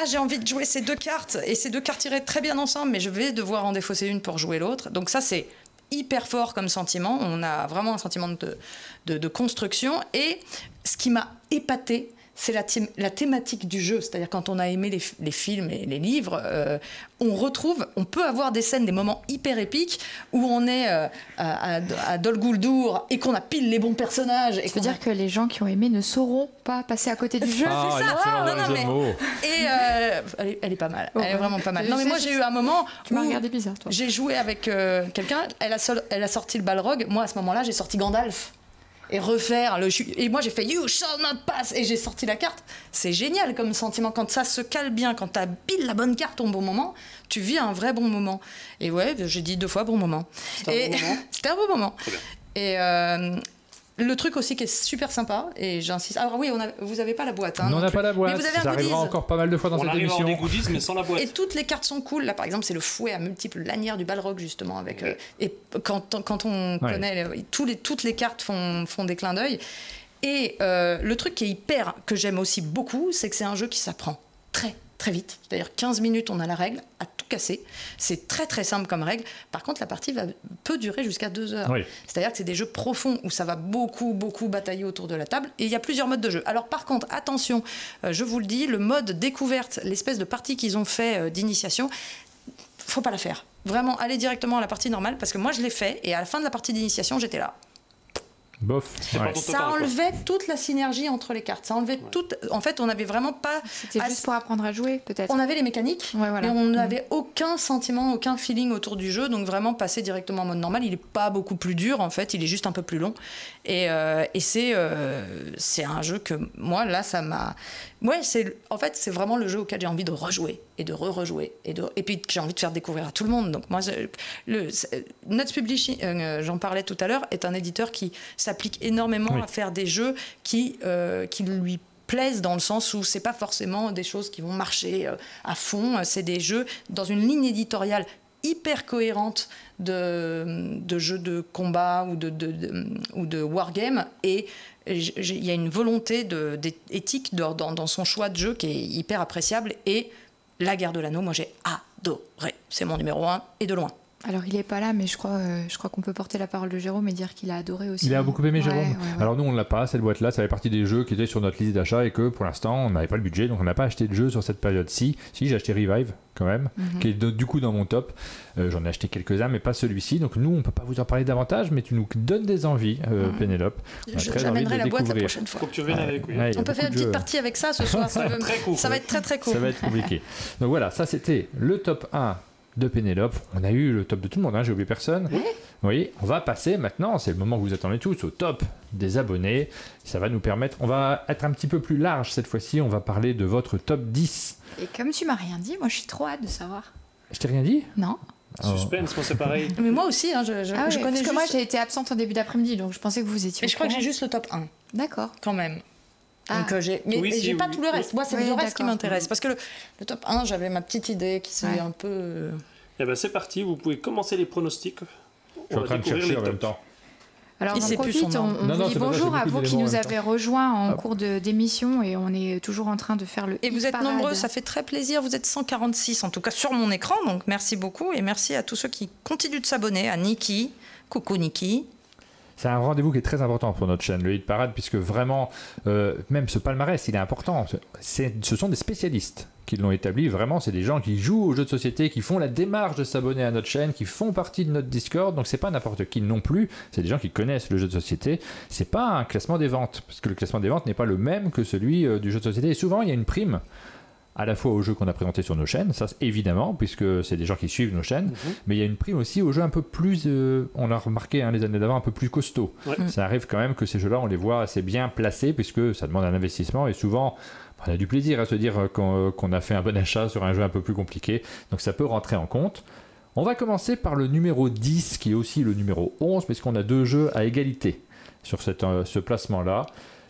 j'ai envie de jouer ces 2 cartes et ces 2 cartes iraient très bien ensemble, mais je vais devoir en défausser une pour jouer l'autre, donc ça c'est hyper fort comme sentiment, on a vraiment un sentiment de construction. Et ce qui m'a épaté, c'est la thématique du jeu, c'est-à-dire quand on a aimé les films et les livres, on peut avoir des scènes, des moments hyper épiques où on est à Dol Guldur et qu'on a pile les bons personnages. Et dire que les gens qui ont aimé ne sauront pas passer à côté du jeu. C'est ça. Elle est pas mal. Elle est vraiment pas mal. Non mais moi j'ai eu un moment où j'ai joué avec quelqu'un. Elle a sorti le Balrog. Moi à ce moment-là j'ai sorti Gandalf. Et et moi j'ai fait You shall not pass, et j'ai sorti la carte. C'est génial comme sentiment quand ça se cale bien, quand t'as pile la bonne carte au bon moment, tu vis un vrai bon moment. Et ouais, j'ai dit 2 fois bon moment. C'était un bon moment. Et le truc aussi qui est super sympa, et j'insiste. Alors oui, vous avez pas la boîte. Hein, on n'a pas la boîte. Mais vous avez ça arrivera encore pas mal de fois dans cette émission. On arrive à avoir des goodies, mais sans la boîte. Et toutes les cartes sont cool. Là, par exemple, c'est le fouet à multiples lanières du Balrog, justement. Avec, et quand on connaît, toutes les cartes font des clins d'œil. Et le truc que j'aime aussi beaucoup, c'est que c'est un jeu qui s'apprend très très vite, c'est-à-dire 15 minutes on a la règle à tout casser, c'est très très simple comme règle. Par contre la partie peut durer jusqu'à 2 heures, c'est-à-dire que c'est des jeux profonds où ça va beaucoup batailler autour de la table, et il y a plusieurs modes de jeu. Alors par contre attention, je vous le dis, le mode découverte, l'espèce de partie qu'ils ont fait d'initiation, faut pas la faire, vraiment allez directement à la partie normale, parce que moi je l'ai fait et à la fin de la partie d'initiation j'étais là, Bof. Ouais. Ça enlevait toute la synergie entre les cartes. Ça enlevait toute. En fait, on n'avait vraiment pas. C'était juste pour apprendre à jouer, peut-être. On avait les mécaniques, mais on n'avait aucun sentiment, aucun feeling autour du jeu. Donc vraiment passer directement en mode normal. Il est pas beaucoup plus dur en fait. Il est juste un peu plus long. Et c'est un jeu que moi là ça m'a. Ouais, en fait c'est vraiment le jeu auquel j'ai envie de rejouer et de rejouer et puis que j'ai envie de faire découvrir à tout le monde. Donc moi Nuts Publishing, j'en parlais tout à l'heure, est un éditeur qui s'applique énormément à faire des jeux qui lui plaisent, dans le sens où c'est pas forcément des choses qui vont marcher à fond. C'est des jeux dans une ligne éditoriale hyper cohérente de jeux de combat ou de wargame, et il y a une volonté d'éthique dans son choix de jeu qui est hyper appréciable. Et La Guerre de l'Anneau, moi j'ai adoré. C'est mon numéro 1 et de loin. Alors il est pas là, mais je crois qu'on peut porter la parole de Jérôme et dire qu'il a adoré aussi. Il a beaucoup aimé, Jérôme. Ouais. Alors nous on l'a pas, cette boîte là, ça fait partie des jeux qui étaient sur notre liste d'achat et que pour l'instant on n'avait pas le budget, donc on n'a pas acheté de jeu sur cette période-ci. Si, j'ai acheté Revive quand même, qui est du coup dans mon top. J'en ai acheté quelques-uns mais pas celui-ci, donc nous on peut pas vous en parler davantage, mais tu nous donnes des envies, Pénélope. J'amènerai la boîte la prochaine fois. Faut que tu viennes avec, on peut faire une petite partie avec ça ce soir. Ça va être très très cool. Ça va être compliqué. Donc voilà, ça c'était le top 1 de Pénélope. On a eu le top de tout le monde, j'ai oublié personne. Oui, on va passer maintenant, c'est le moment que vous attendez tous, au top des abonnés. Ça va nous permettre, on va être un petit peu plus large cette fois-ci, on va parler de votre top 10. Et comme tu m'as rien dit, moi je suis trop hâte de savoir. Je t'ai rien dit ? Non. Suspense, moi c'est pareil. Mais moi aussi, je connais parce juste... que moi j'ai été absente en début d'après-midi, donc je pensais que vous étiez. Mais je crois que j'ai juste le top 1. D'accord. Quand même. Donc, j'ai pas tout le reste. Moi, c'est le reste qui m'intéresse. Parce que le top 1, j'avais ma petite idée qui s'est un peu... Eh ben c'est parti, vous pouvez commencer les pronostics. Je suis en train de chercher en même temps. Alors on profite, on vous dit bonjour à vous qui nous avez rejoints en cours d'émission, et on est toujours en train de faire le... Et vous êtes nombreux, ça fait très plaisir, vous êtes 146 en tout cas sur mon écran, donc merci beaucoup, et merci à tous ceux qui continuent de s'abonner, à Niki, coucou Niki. C'est un rendez-vous qui est très important pour notre chaîne, le Hit Parade, puisque vraiment, même ce palmarès, il est important. Ce sont des spécialistes qui l'ont établi. Vraiment, c'est des gens qui jouent aux jeux de société, qui font la démarche de s'abonner à notre chaîne, qui font partie de notre Discord. Donc, c'est pas n'importe qui non plus. C'est des gens qui connaissent le jeu de société. C'est pas un classement des ventes, parce que le classement des ventes n'est pas le même que celui du jeu de société. Et souvent, il y a une prime à la fois aux jeux qu'on a présentés sur nos chaînes, ça évidemment, puisque c'est des gens qui suivent nos chaînes, mais il y a une prime aussi aux jeux un peu plus, on a remarqué les années d'avant, un peu plus costauds. Ça arrive quand même que ces jeux-là, on les voit assez bien placés, puisque ça demande un investissement, et souvent, on a du plaisir à se dire qu'on a fait un bon achat sur un jeu un peu plus compliqué, donc ça peut rentrer en compte. On va commencer par le numéro 10, qui est aussi le numéro 11, puisqu'on a deux jeux à égalité sur ce placement-là.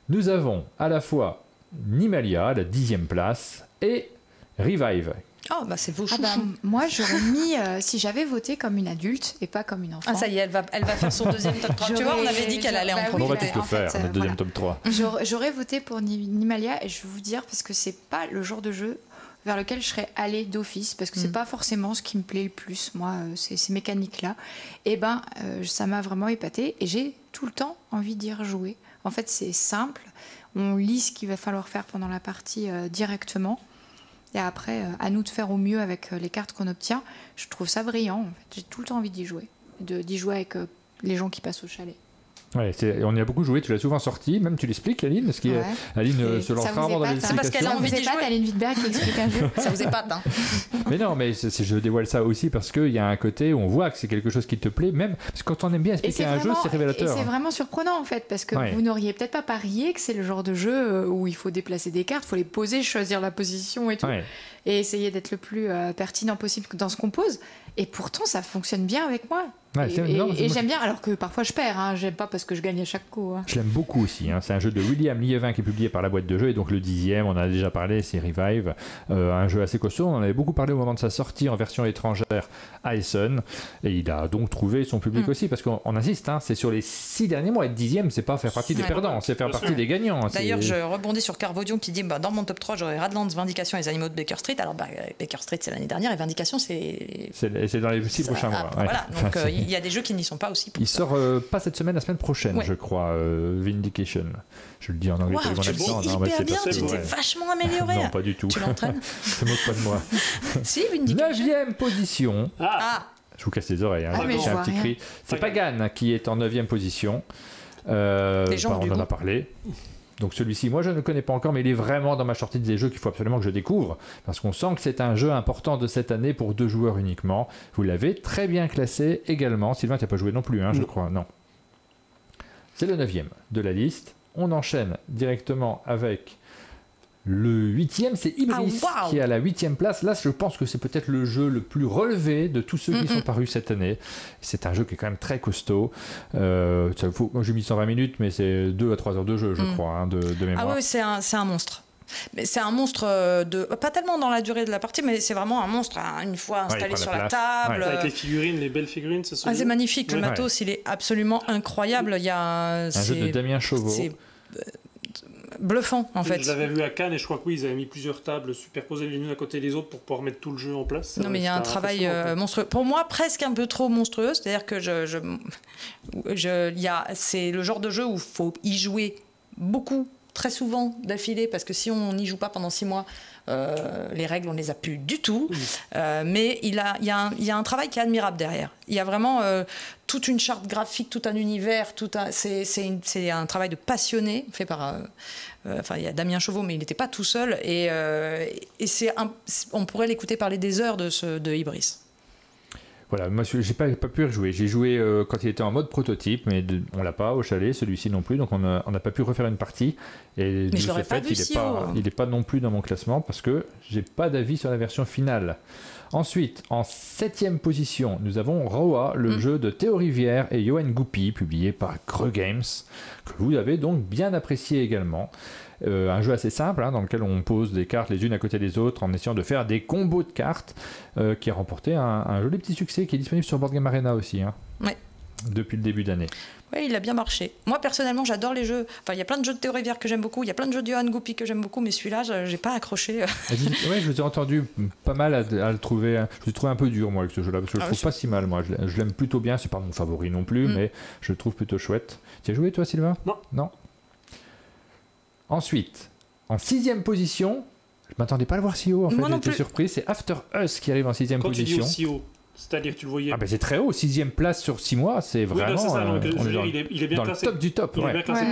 Nous avons à la fois Nymalia, la 10e place, et Revive. Oh, bah c'est vos chouchous. Moi, j'aurais mis, si j'avais voté comme une adulte et pas comme une enfant. Ah, ça y est, elle va faire son deuxième top 3. Tu vois, on avait dit qu'elle allait en premier. On va tous le faire, notre deuxième top 3. J'aurais voté pour Nymalia, et je vais vous dire, parce que c'est pas le genre de jeu vers lequel je serais allée d'office, parce que c'est pas forcément ce qui me plaît le plus, moi, ces mécaniques-là. Et ça m'a vraiment épatée, et j'ai tout le temps envie d'y rejouer. En fait, c'est simple. On lit ce qu'il va falloir faire pendant la partie directement. Et après, à nous de faire au mieux avec les cartes qu'on obtient. Je trouve ça brillant. En fait. J'ai tout le temps envie d'y jouer. D'y jouer avec les gens qui passent au chalet. Ouais, on y a beaucoup joué, tu l'as souvent sorti, même tu l'expliques, Aline, Aline se lance rarement dans les explications. C'est parce qu'elle a envie d'y jouer. Aline Wittberg qui explique un jeu. Ça vous épate, hein. Mais non, mais je dévoile ça aussi parce qu'il y a un côté où on voit que c'est quelque chose qui te plaît, même parce que quand on aime bien expliquer un jeu, c'est révélateur. Et c'est vraiment surprenant en fait, parce que vous n'auriez peut-être pas parié que c'est le genre de jeu où il faut déplacer des cartes, il faut les poser, choisir la position et tout, et essayer d'être le plus pertinent possible dans ce qu'on pose. Et pourtant, ça fonctionne bien avec moi. Ouais, et j'aime bien, alors que parfois je perds, j'aime pas parce que je gagne à chaque coup. Je l'aime beaucoup aussi, c'est un jeu de William Liévin qui est publié par la boîte de jeu, et donc le 10e, on en a déjà parlé, c'est Revive, un jeu assez costaud, on en avait beaucoup parlé au moment de sa sortie en version étrangère à Essen, et il a donc trouvé son public aussi, parce qu'on insiste, c'est sur les 6 derniers mois, être 10e, c'est pas faire partie des perdants, c'est faire partie des gagnants. D'ailleurs, je rebondis sur Carvaudion qui dit, dans mon top 3, j'aurais Radlands, Vindication et les animaux de Baker Street. Alors Baker Street c'est l'année dernière, et Vindication c'est dans les 6 prochains mois. Voilà, donc il y a des jeux qui n'y sont pas aussi. Il sort pas cette semaine, la semaine prochaine, je crois, Vindication. Je le dis en anglais pour mon accent. Tu dis hyper bien, tu t'es vachement amélioré. Non, pas du tout. Tu l'entraînes. Ne te moque pas de moi. Si, Vindication. 9e position. Je vous casse les oreilles, j'ai un petit cri. C'est Pagan qui est en 9e position. On en a parlé. Donc celui-ci, moi je ne le connais pas encore, mais il est vraiment dans ma shortlist des jeux qu'il faut absolument que je découvre, parce qu'on sent que c'est un jeu important de cette année pour 2 joueurs uniquement. Vous l'avez très bien classé également. Sylvain, tu n'as pas joué non plus, je crois. Non. C'est le 9e de la liste. On enchaîne directement avec le 8e, c'est Ibris qui est à la 8e place. Là, je pense que c'est peut-être le jeu le plus relevé de tous ceux qui sont parus cette année. C'est un jeu qui est quand même très costaud. Moi, j'ai mis 120 minutes, mais c'est 2 à 3 heures de jeu, je crois, de mémoire. Ah oui, c'est un monstre. Mais c'est un monstre pas tellement dans la durée de la partie, mais c'est vraiment un monstre une fois installé sur la table. Avec les figurines, les belles figurines, c'est c'est magnifique. Le matos, il est absolument incroyable. Il y a un jeu de Damien Chauveau. C'est bluffant en fait. Je l'avais vu à Cannes et je crois que ils avaient mis plusieurs tables superposées les unes à côté des autres pour pouvoir mettre tout le jeu en place. Non mais il y a un travail monstrueux. Pour moi, presque un peu trop monstrueux. C'est-à-dire que c'est le genre de jeu où il faut y jouer beaucoup, très souvent d'affilée, parce que si on n'y joue pas pendant 6 mois, les règles on les a plus du tout. Mais il y a un travail qui est admirable derrière. Il y a vraiment toute une charte graphique, tout un univers, c'est un travail de passionné fait par il y a Damien Chauveau, mais il n'était pas tout seul, et on pourrait l'écouter parler des heures de Ibris. Voilà, moi j'ai pas pu rejouer. J'ai joué quand il était en mode prototype, mais on l'a pas au chalet, celui-ci non plus, donc on n'a pas pu refaire une partie. Et de ce fait, il n'est pas non plus dans mon classement parce que j'ai pas d'avis sur la version finale. Ensuite, en 7e position, nous avons Roa, le jeu de Théo Rivière et Johan Goupy, publié par Greux Games, que vous avez donc bien apprécié également. Un jeu assez simple dans lequel on pose des cartes les unes à côté des autres en essayant de faire des combos de cartes, qui a remporté un joli petit succès qui est disponible sur Board Game Arena aussi, depuis le début d'année. Oui, il a bien marché. Moi personnellement j'adore les jeux, il y a plein de jeux de Théo Rivière que j'aime beaucoup, il y a plein de jeux de Johan Goupy que j'aime beaucoup, mais celui-là j'ai pas accroché. Oui, je vous ai entendu pas mal à le trouver, je l'ai trouvé un peu dur moi avec ce jeu là, parce que je le trouve pas si mal, moi je l'aime plutôt bien, c'est pas mon favori non plus, mais je le trouve plutôt chouette. Tu as joué toi Sylvain ? Non. Ensuite, en 6e position, je m'attendais pas à le voir si haut, en fait, j'étais surpris, c'est After Us qui arrive en 6e position. Quand tu dis aussi haut, c'est-à-dire que tu le voyais... Ah ben c'est très haut, 6e place sur 6 mois, c'est vraiment... c'est ça, il est bien dans classé. Le top du top. Il est bien classé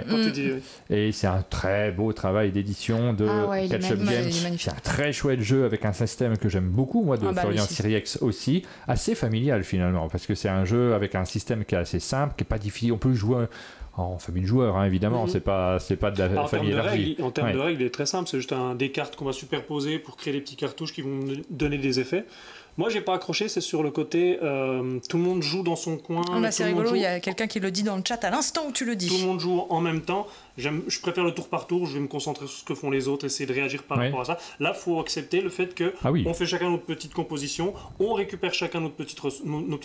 quand tu dis... Et c'est un très beau travail d'édition de Catch Up Games. C'est un très chouette jeu avec un système que j'aime beaucoup, moi, de Florian Siriex aussi, assez familial finalement, parce que c'est un jeu avec un système qui est assez simple, qui est pas difficile, on peut jouer... en famille de joueurs, évidemment, c'est pas de la famille élargie. En termes de règles, il est très simple, c'est juste des cartes qu'on va superposer pour créer des petits cartouches qui vont donner des effets. Moi, j'ai pas accroché, c'est sur le côté tout le monde joue dans son coin. C'est rigolo, il y a quelqu'un qui le dit dans le chat à l'instant où tu le dis. Tout le monde joue en même temps. Je préfère le tour par tour, je vais me concentrer sur ce que font les autres, essayer de réagir par rapport à ça. Là, il faut accepter le fait que on fait chacun notre petite composition, on récupère chacun nos petites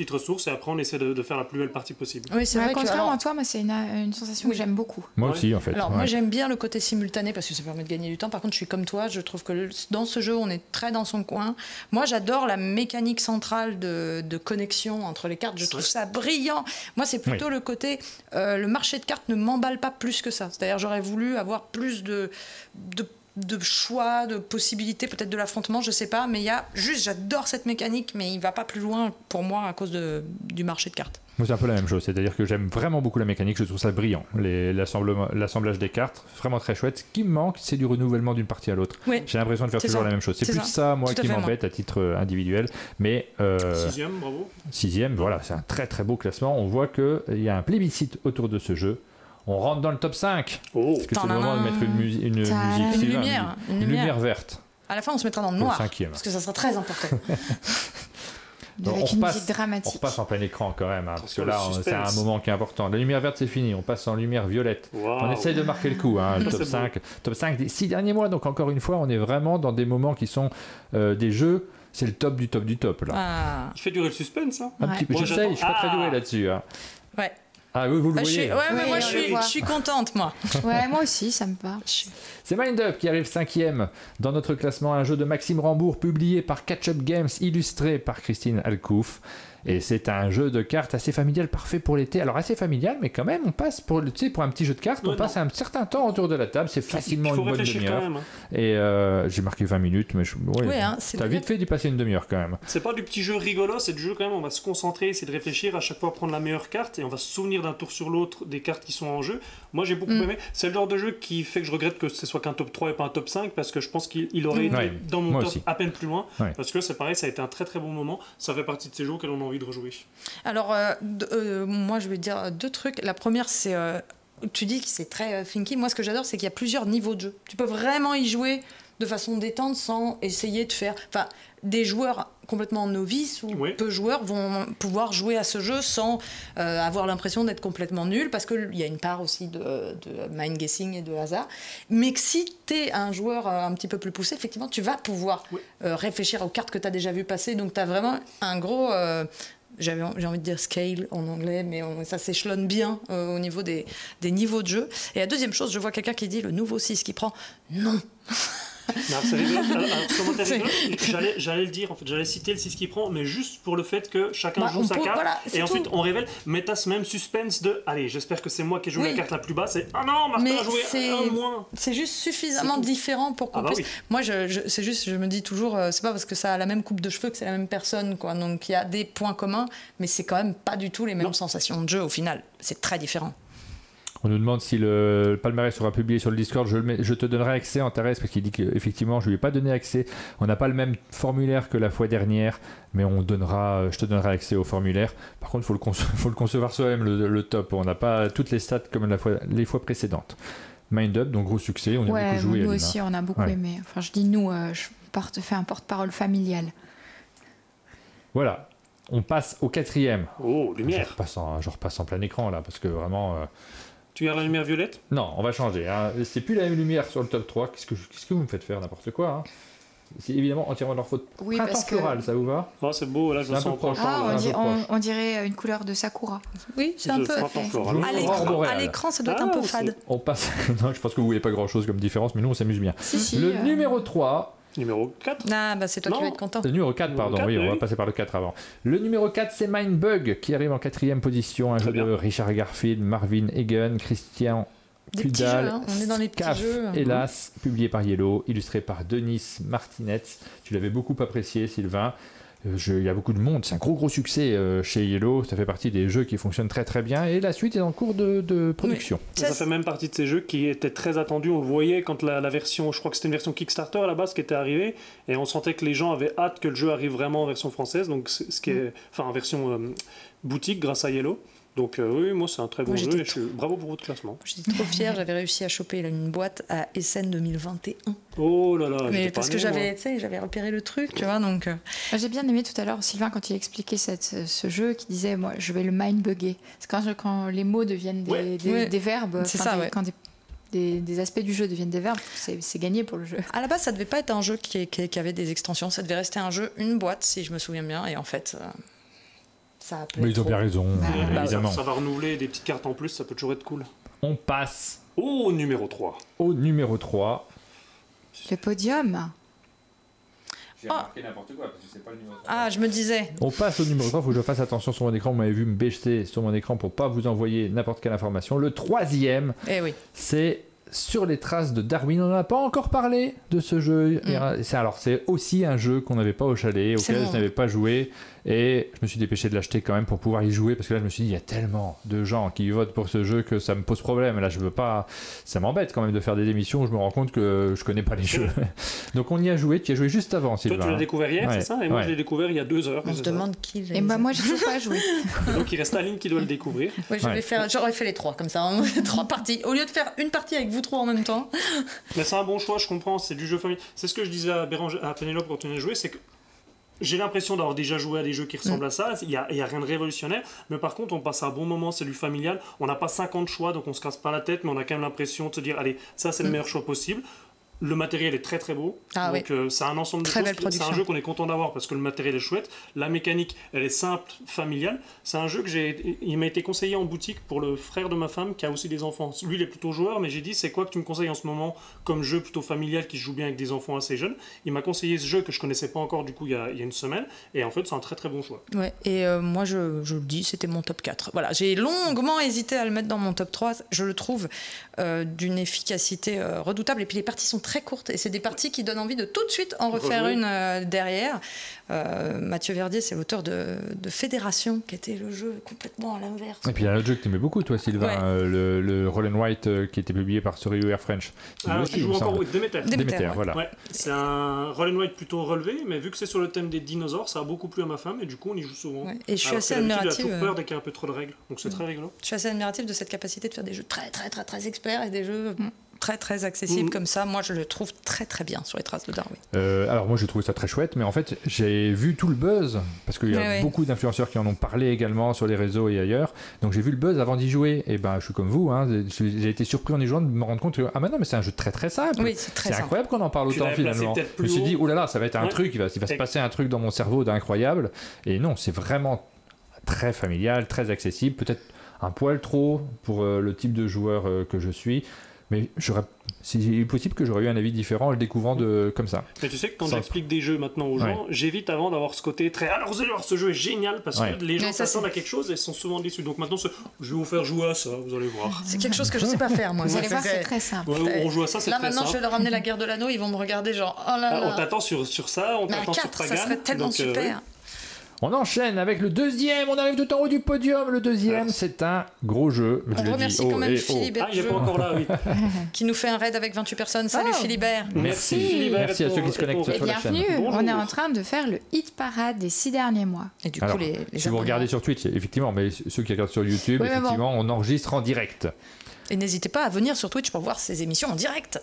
ressources et après on essaie de faire la plus belle partie possible. Oui, c'est vrai. Contrairement à toi, moi, c'est une sensation que j'aime beaucoup. Moi aussi, en fait. Alors, moi, j'aime bien le côté simultané parce que ça permet de gagner du temps. Par contre, je suis comme toi, je trouve que dans ce jeu, on est très dans son coin. Moi, j'adore la mécanique centrale de connexion entre les cartes. Je trouve ça brillant. Moi, c'est plutôt le côté le marché de cartes ne m'emballe pas plus que ça. C'est-à-dire, j'aurais voulu avoir plus de choix, de possibilités, peut-être de l'affrontement, je sais pas, mais j'adore cette mécanique, mais il va pas plus loin pour moi à cause du marché de cartes. Moi, c'est un peu la même chose, c'est-à-dire que j'aime vraiment beaucoup la mécanique, je trouve ça brillant. L'assemblage des cartes, vraiment très chouette. Ce qui me manque, c'est du renouvellement d'une partie à l'autre. Oui. J'ai l'impression de faire toujours la même chose. C'est plus ça, moi, qui m'embête à titre individuel. Mais 6e, bravo. 6e, voilà, c'est un très très beau classement. On voit qu'il y a un plébiscite autour de ce jeu. On rentre dans le top 5. Est-ce que c'est le moment de mettre une musique, une lumière verte. À la fin, on se mettra dans le noir, parce que ça sera très important. Avec une musique dramatique. On repasse en plein écran quand même, parce que là, c'est un moment qui est important. La lumière verte, c'est fini. On passe en lumière violette. On essaye de marquer le coup, le top 5 des 6 derniers mois. Donc encore une fois, on est vraiment dans des moments qui sont des jeux. C'est le top du top du top là. Il fait durer le suspense. Un petit peu. J'essaye. Je suis pas très doué là-dessus. Ouais. Ah oui, vous le voyez. Moi je suis contente, moi. Ouais, moi aussi, ça me parle. C'est Mind Up qui arrive 5e dans notre classement, un jeu de Maxime Rambourg publié par Catch Up Games, illustré par Christine Alcouf. Et c'est un jeu de cartes assez familial, parfait pour l'été. Alors assez familial, mais quand même, on passe pour un petit jeu de cartes, on passe un certain temps autour de la table. C'est facilement une bonne demi-heure. Et j'ai marqué 20 minutes, mais t'as vite fait d'y passer une demi-heure quand même. C'est pas du petit jeu rigolo, c'est du jeu quand même. On va se concentrer, essayer de réfléchir, à chaque fois prendre la meilleure carte et on va se souvenir d'un tour sur l'autre des cartes qui sont en jeu. Moi j'ai beaucoup aimé. C'est le genre de jeu qui fait que je regrette que ce soit qu'un top 3 et pas un top 5 parce que je pense qu'il aurait été dans mon top aussi. À peine plus loin. Parce que c'est pareil, ça a été un très très bon moment. Ça fait partie de ces jeux auxquels on a envie de rejouer. Alors, moi, je vais dire 2 trucs. La première, c'est... tu dis que c'est très funky. Moi, ce que j'adore, c'est qu'il y a plusieurs niveaux de jeu. Tu peux vraiment y jouer de façon détente sans essayer de faire... Enfin, des joueurs complètement novices ou peu joueurs vont pouvoir jouer à ce jeu sans avoir l'impression d'être complètement nul parce qu'il y a une part aussi de mind guessing et de hasard. Mais que si tu es un joueur un petit peu plus poussé, effectivement, tu vas pouvoir réfléchir aux cartes que tu as déjà vues passer. Donc, tu as vraiment un gros... j'ai envie de dire scale en anglais, mais ça s'échelonne bien au niveau des niveaux de jeu. Et la deuxième chose, je vois quelqu'un qui dit le nouveau 6 qui prend. Non. Non, c'est rigolo. J'allais le dire, en fait, j'allais citer le 6 qui prend, mais juste pour le fait que chacun joue sa carte, et ensuite on révèle, mais t'as ce même suspense de allez, j'espère que c'est moi qui ai joué la carte la plus basse, et ah non, Martin a joué un moins. C'est juste suffisamment différent pour qu'on puisse. Moi, c'est juste, je me dis toujours, c'est pas parce que ça a la même coupe de cheveux que c'est la même personne, quoi. Donc il y a des points communs, mais c'est quand même pas du tout les mêmes sensations de jeu au final. C'est très différent. On nous demande si le palmarès sera publié sur le Discord. Je te donnerai accès en Thérèse parce qu'il dit qu'effectivement je lui ai pas donné accès. On n'a pas le même formulaire que la fois dernière, mais je te donnerai accès au formulaire. Par contre, faut le concevoir soi-même le top. On n'a pas toutes les stats comme les fois précédentes. Mind Up, donc gros succès. On a beaucoup joué. Nous aussi, on a beaucoup aimé. Enfin, je dis nous, je fais un porte-parole familial. Voilà. On passe au 4e. Oh, lumière. Je repasse en plein écran là parce que vraiment. Tu gardes la lumière violette ? Non, on va changer. Hein. C'est plus la même lumière sur le top 3. Qu'est-ce que vous me faites faire n'importe quoi hein. C'est évidemment entièrement de leur faute. Oui, Printemps floral, ça vous va ? Oh, c'est beau, là je le sens proche. On dirait une couleur de sakura. Oui, c'est un peu. À l'écran, ça doit être un peu fade. On passe. Non, je pense que vous voyez pas grand-chose comme différence, mais nous on s'amuse bien. Le numéro 3. Numéro 4 ? Ah, bah c'est toi qui vas être content. Le numéro 4, pardon, oui, on va passer par le 4 avant. Le numéro 4, c'est Mindbug, qui arrive en 4e position. Un jeu de Richard Garfield, Marvin Egan, Christian Kudal, on est dans les petits jeux. Hélas, publié par Yellow, illustré par Denis Martinez. Tu l'avais beaucoup apprécié, Sylvain. Il y a beaucoup de monde, c'est un gros succès chez Yellow, ça fait partie des jeux qui fonctionnent très très bien et la suite est en cours de production. Oui. Ça fait même partie de ces jeux qui étaient très attendus, on le voyait quand la version, je crois que c'était une version Kickstarter à la base qui était arrivée et on sentait que les gens avaient hâte que le jeu arrive vraiment en version française, donc ce qui est, en version boutique grâce à Yellow. Donc oui, moi c'est un très bon jeu et bravo pour votre classement. J'étais trop fière, j'avais réussi à choper une boîte à Essen 2021. Oh là là, mais parce que j'avais repéré le truc, tu vois, donc... J'ai bien aimé tout à l'heure Sylvain quand il expliquait ce jeu, qui disait moi je vais le mind bugger. C'est quand les mots deviennent des verbes, c'est ça, quand des aspects du jeu deviennent des verbes, c'est gagné pour le jeu. À la base, ça devait pas être un jeu qui avait des extensions, ça devait rester un jeu, une boîte, si je me souviens bien, et en fait... Mais ils ont bien raison, évidemment. Ça va renouveler des petites cartes en plus, ça peut toujours être cool. On passe au numéro 3. Au numéro 3. Le podium. J'ai marqué n'importe quoi, parce que c'est pas le numéro 3. Ah, je me disais. On passe au numéro 3, il faut que je fasse attention sur mon écran. Vous m'avez vu me baisser sur mon écran pour pas vous envoyer n'importe quelle information. Le 3e, c'est sur les traces de Darwin. On n'en a pas encore parlé de ce jeu. C'est aussi un jeu qu'on n'avait pas au chalet, auquel je n'avais pas joué. Et je me suis dépêché de l'acheter quand même pour pouvoir y jouer, parce que là je me suis dit il y a tellement de gens qui votent pour ce jeu que ça me pose problème. Et là je veux pas, ça m'embête quand même de faire des émissions où je me rends compte que je connais pas les jeux. Donc on y a joué, tu y as joué juste avant, Sylvain. Toi tu l'as découvert hier, c'est ça? Et moi je l'ai découvert il y a 2 heures. On se demande qui l'a. Et moi j'ai toujours pas joué. Donc il reste Aline qui doit le découvrir. J'aurais fait les 3 comme ça, 3 parties. Au lieu de faire une partie avec vous 3 en même temps. Mais c'est un bon choix, je comprends, c'est du jeu familial. C'est ce que je disais à Pénélope quand on a joué, c'est que j'ai l'impression d'avoir déjà joué à des jeux qui ressemblent à ça. Il y a rien de révolutionnaire, mais par contre on passe un bon moment, c'est du familial. On n'a pas 50 choix, donc on se casse pas la tête, mais on a quand même l'impression de se dire allez, ça c'est le meilleur choix possible. Le matériel est très très beau, donc c'est un ensemble de très choses. Belle production. C'est un jeu qu'on est content d'avoir parce que le matériel est chouette. La mécanique, elle est simple, familiale. C'est un jeu il m'a été conseillé en boutique pour le frère de ma femme qui a aussi des enfants. Lui, il est plutôt joueur, mais j'ai dit c'est quoi que tu me conseilles en ce moment comme jeu plutôt familial qui se joue bien avec des enfants assez jeunes. Il m'a conseillé ce jeu que je connaissais pas encore du coup il y a une semaine, et en fait c'est un très très bon choix. Ouais, et moi je le dis, c'était mon top 4. Voilà, j'ai longuement hésité à le mettre dans mon top 3. Je le trouve d'une efficacité redoutable, et puis les parties sont très courtes et c'est des parties qui donnent envie de tout de suite en refaire une derrière. Mathieu Verdier, c'est l'auteur de Fédération, qui était le jeu complètement à l'inverse. Et puis il y a un autre jeu que tu aimais beaucoup, toi, Sylvain, le Roll and White qui était publié par Story French. Qui joue encore Déméter, voilà. Ouais. C'est un Roll and White plutôt relevé, mais vu que c'est sur le thème des dinosaures, ça a beaucoup plu à ma femme et du coup on y joue souvent. Ouais. Et je suis assez admirative. Elle a toujours peur dès qu'il y a un peu trop de règles, donc c'est très rigolo. Je suis assez admirative de cette capacité de faire des jeux très très très très experts et des jeux très très accessible comme ça. Moi je le trouve très très bien sur les traces de Darwin. Alors moi j'ai trouvé ça très chouette, mais en fait j'ai vu tout le buzz parce qu'il y a beaucoup d'influenceurs qui en ont parlé également sur les réseaux et ailleurs, donc j'ai vu le buzz avant d'y jouer et ben je suis comme vous, hein, j'ai été surpris en y jouant de me rendre compte que ah mais non mais c'est un jeu très très simple. Oui, c'est incroyable qu'on en parle autant finalement. Je me suis dit oh là là, ça va être un truc, il va se passer un truc dans mon cerveau d'incroyable, et non, c'est vraiment très familial, très accessible, peut-être un poil trop pour le type de joueur que je suis. Mais c'est possible que j'aurais eu un avis différent en le découvrant comme ça. Mais tu sais que quand j'explique des jeux maintenant aux gens, j'évite avant d'avoir ce côté très alors vous allez voir, ce jeu est génial, parce que les gens s'attendent à quelque chose et sont souvent déçus. Donc maintenant, je vais vous faire jouer à ça, vous allez voir. C'est quelque chose que je sais pas faire, moi. Vous allez voir, c'est très simple. On joue à ça, c'est là très simple. maintenant, je vais leur ramener la guerre de l'anneau, ils vont me regarder genre oh là là. On t'attend sur ça, on t'attend sur ta gamme. Ça serait tellement super. On enchaîne avec le deuxième, on arrive tout en haut du podium. Le deuxième, c'est un gros jeu. On remercie quand même Philibert. Il n'est pas encore là, oui. Qui nous fait un raid avec 28 personnes. Salut Philibert. Merci Philibert. Merci à ceux qui se connectent sur la chaîne. Bienvenue, on est en train de faire le hit parade des 6 derniers mois. Et du coup, les si vous regardez sur Twitch, effectivement, mais ceux qui regardent sur YouTube, effectivement, on enregistre en direct. Et n'hésitez pas à venir sur Twitch pour voir ces émissions en direct.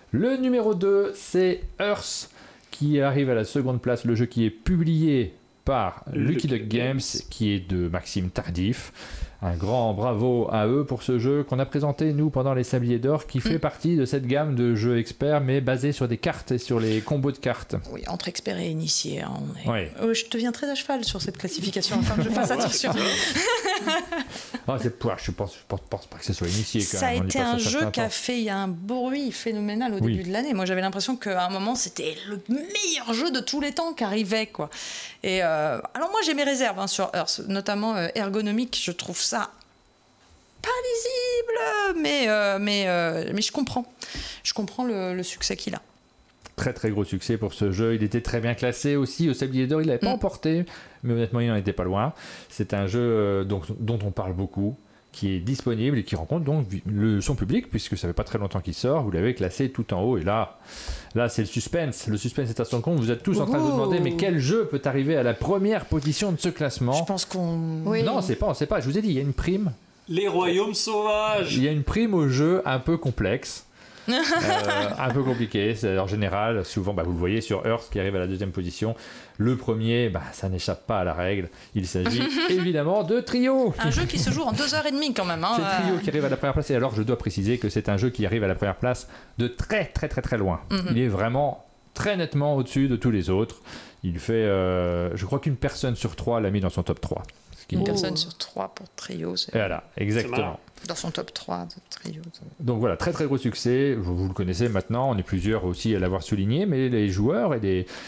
Le numéro 2, c'est Earth, qui arrive à la seconde place. Le jeu qui est publié par Lucky Duck Games, qui est de Maxime Tardif. Un grand bravo à eux pour ce jeu qu'on a présenté nous pendant les Sabliers d'Or, qui fait partie de cette gamme de jeux experts mais basé sur des cartes et sur les combos de cartes. Oui, entre experts et initiés. Hein, je deviens très à cheval sur cette classification, enfin que je fasse attention. Je pense pas que ce soit initié. Ça a été un jeu qui a fait un bruit phénoménal au début de l'année. Moi j'avais l'impression qu'à un moment c'était le meilleur jeu de tous les temps qui arrivait, quoi. Et alors moi j'ai mes réserves sur Earth, notamment ergonomique. Je trouve ça pas lisible, mais je comprends le succès qu'il a. Très très gros succès pour ce jeu. Il était très bien classé aussi au Sablier d'Or. Il l'avait pas emporté, mais honnêtement il n'en était pas loin. C'est un jeu dont on parle beaucoup, qui est disponible et qui rencontre donc son public, puisque ça fait pas très longtemps qu'il sort. Vous l'avez classé tout en haut, et là c'est le suspense. Le suspense est à son compte. Vous êtes tous en train de vous demander mais quel jeu peut arriver à la première position de ce classement? Je pense qu'on... Non, on sait pas. Je vous ai dit, il y a une prime. Les royaumes sauvages. Il y a une prime au jeu un peu complexe. Un peu compliqué, c'est en général souvent vous le voyez sur Earth qui arrive à la deuxième position. Le premier, ça n'échappe pas à la règle, il s'agit évidemment de Trio, un jeu qui se joue en 2h30 quand même, hein. C'est Trio qui arrive à la première place, et alors je dois préciser que c'est un jeu qui arrive à la première place de très très très très loin. Il est vraiment très nettement au-dessus de tous les autres. Il fait je crois qu'une personne sur 3 l'a mis dans son top 3. Une personne sur 3 pour Trio, voilà, exactement. Dans son top 3 de Trio. Donc voilà, très très gros succès. Vous le connaissez maintenant, on est plusieurs aussi à l'avoir souligné, mais les joueurs,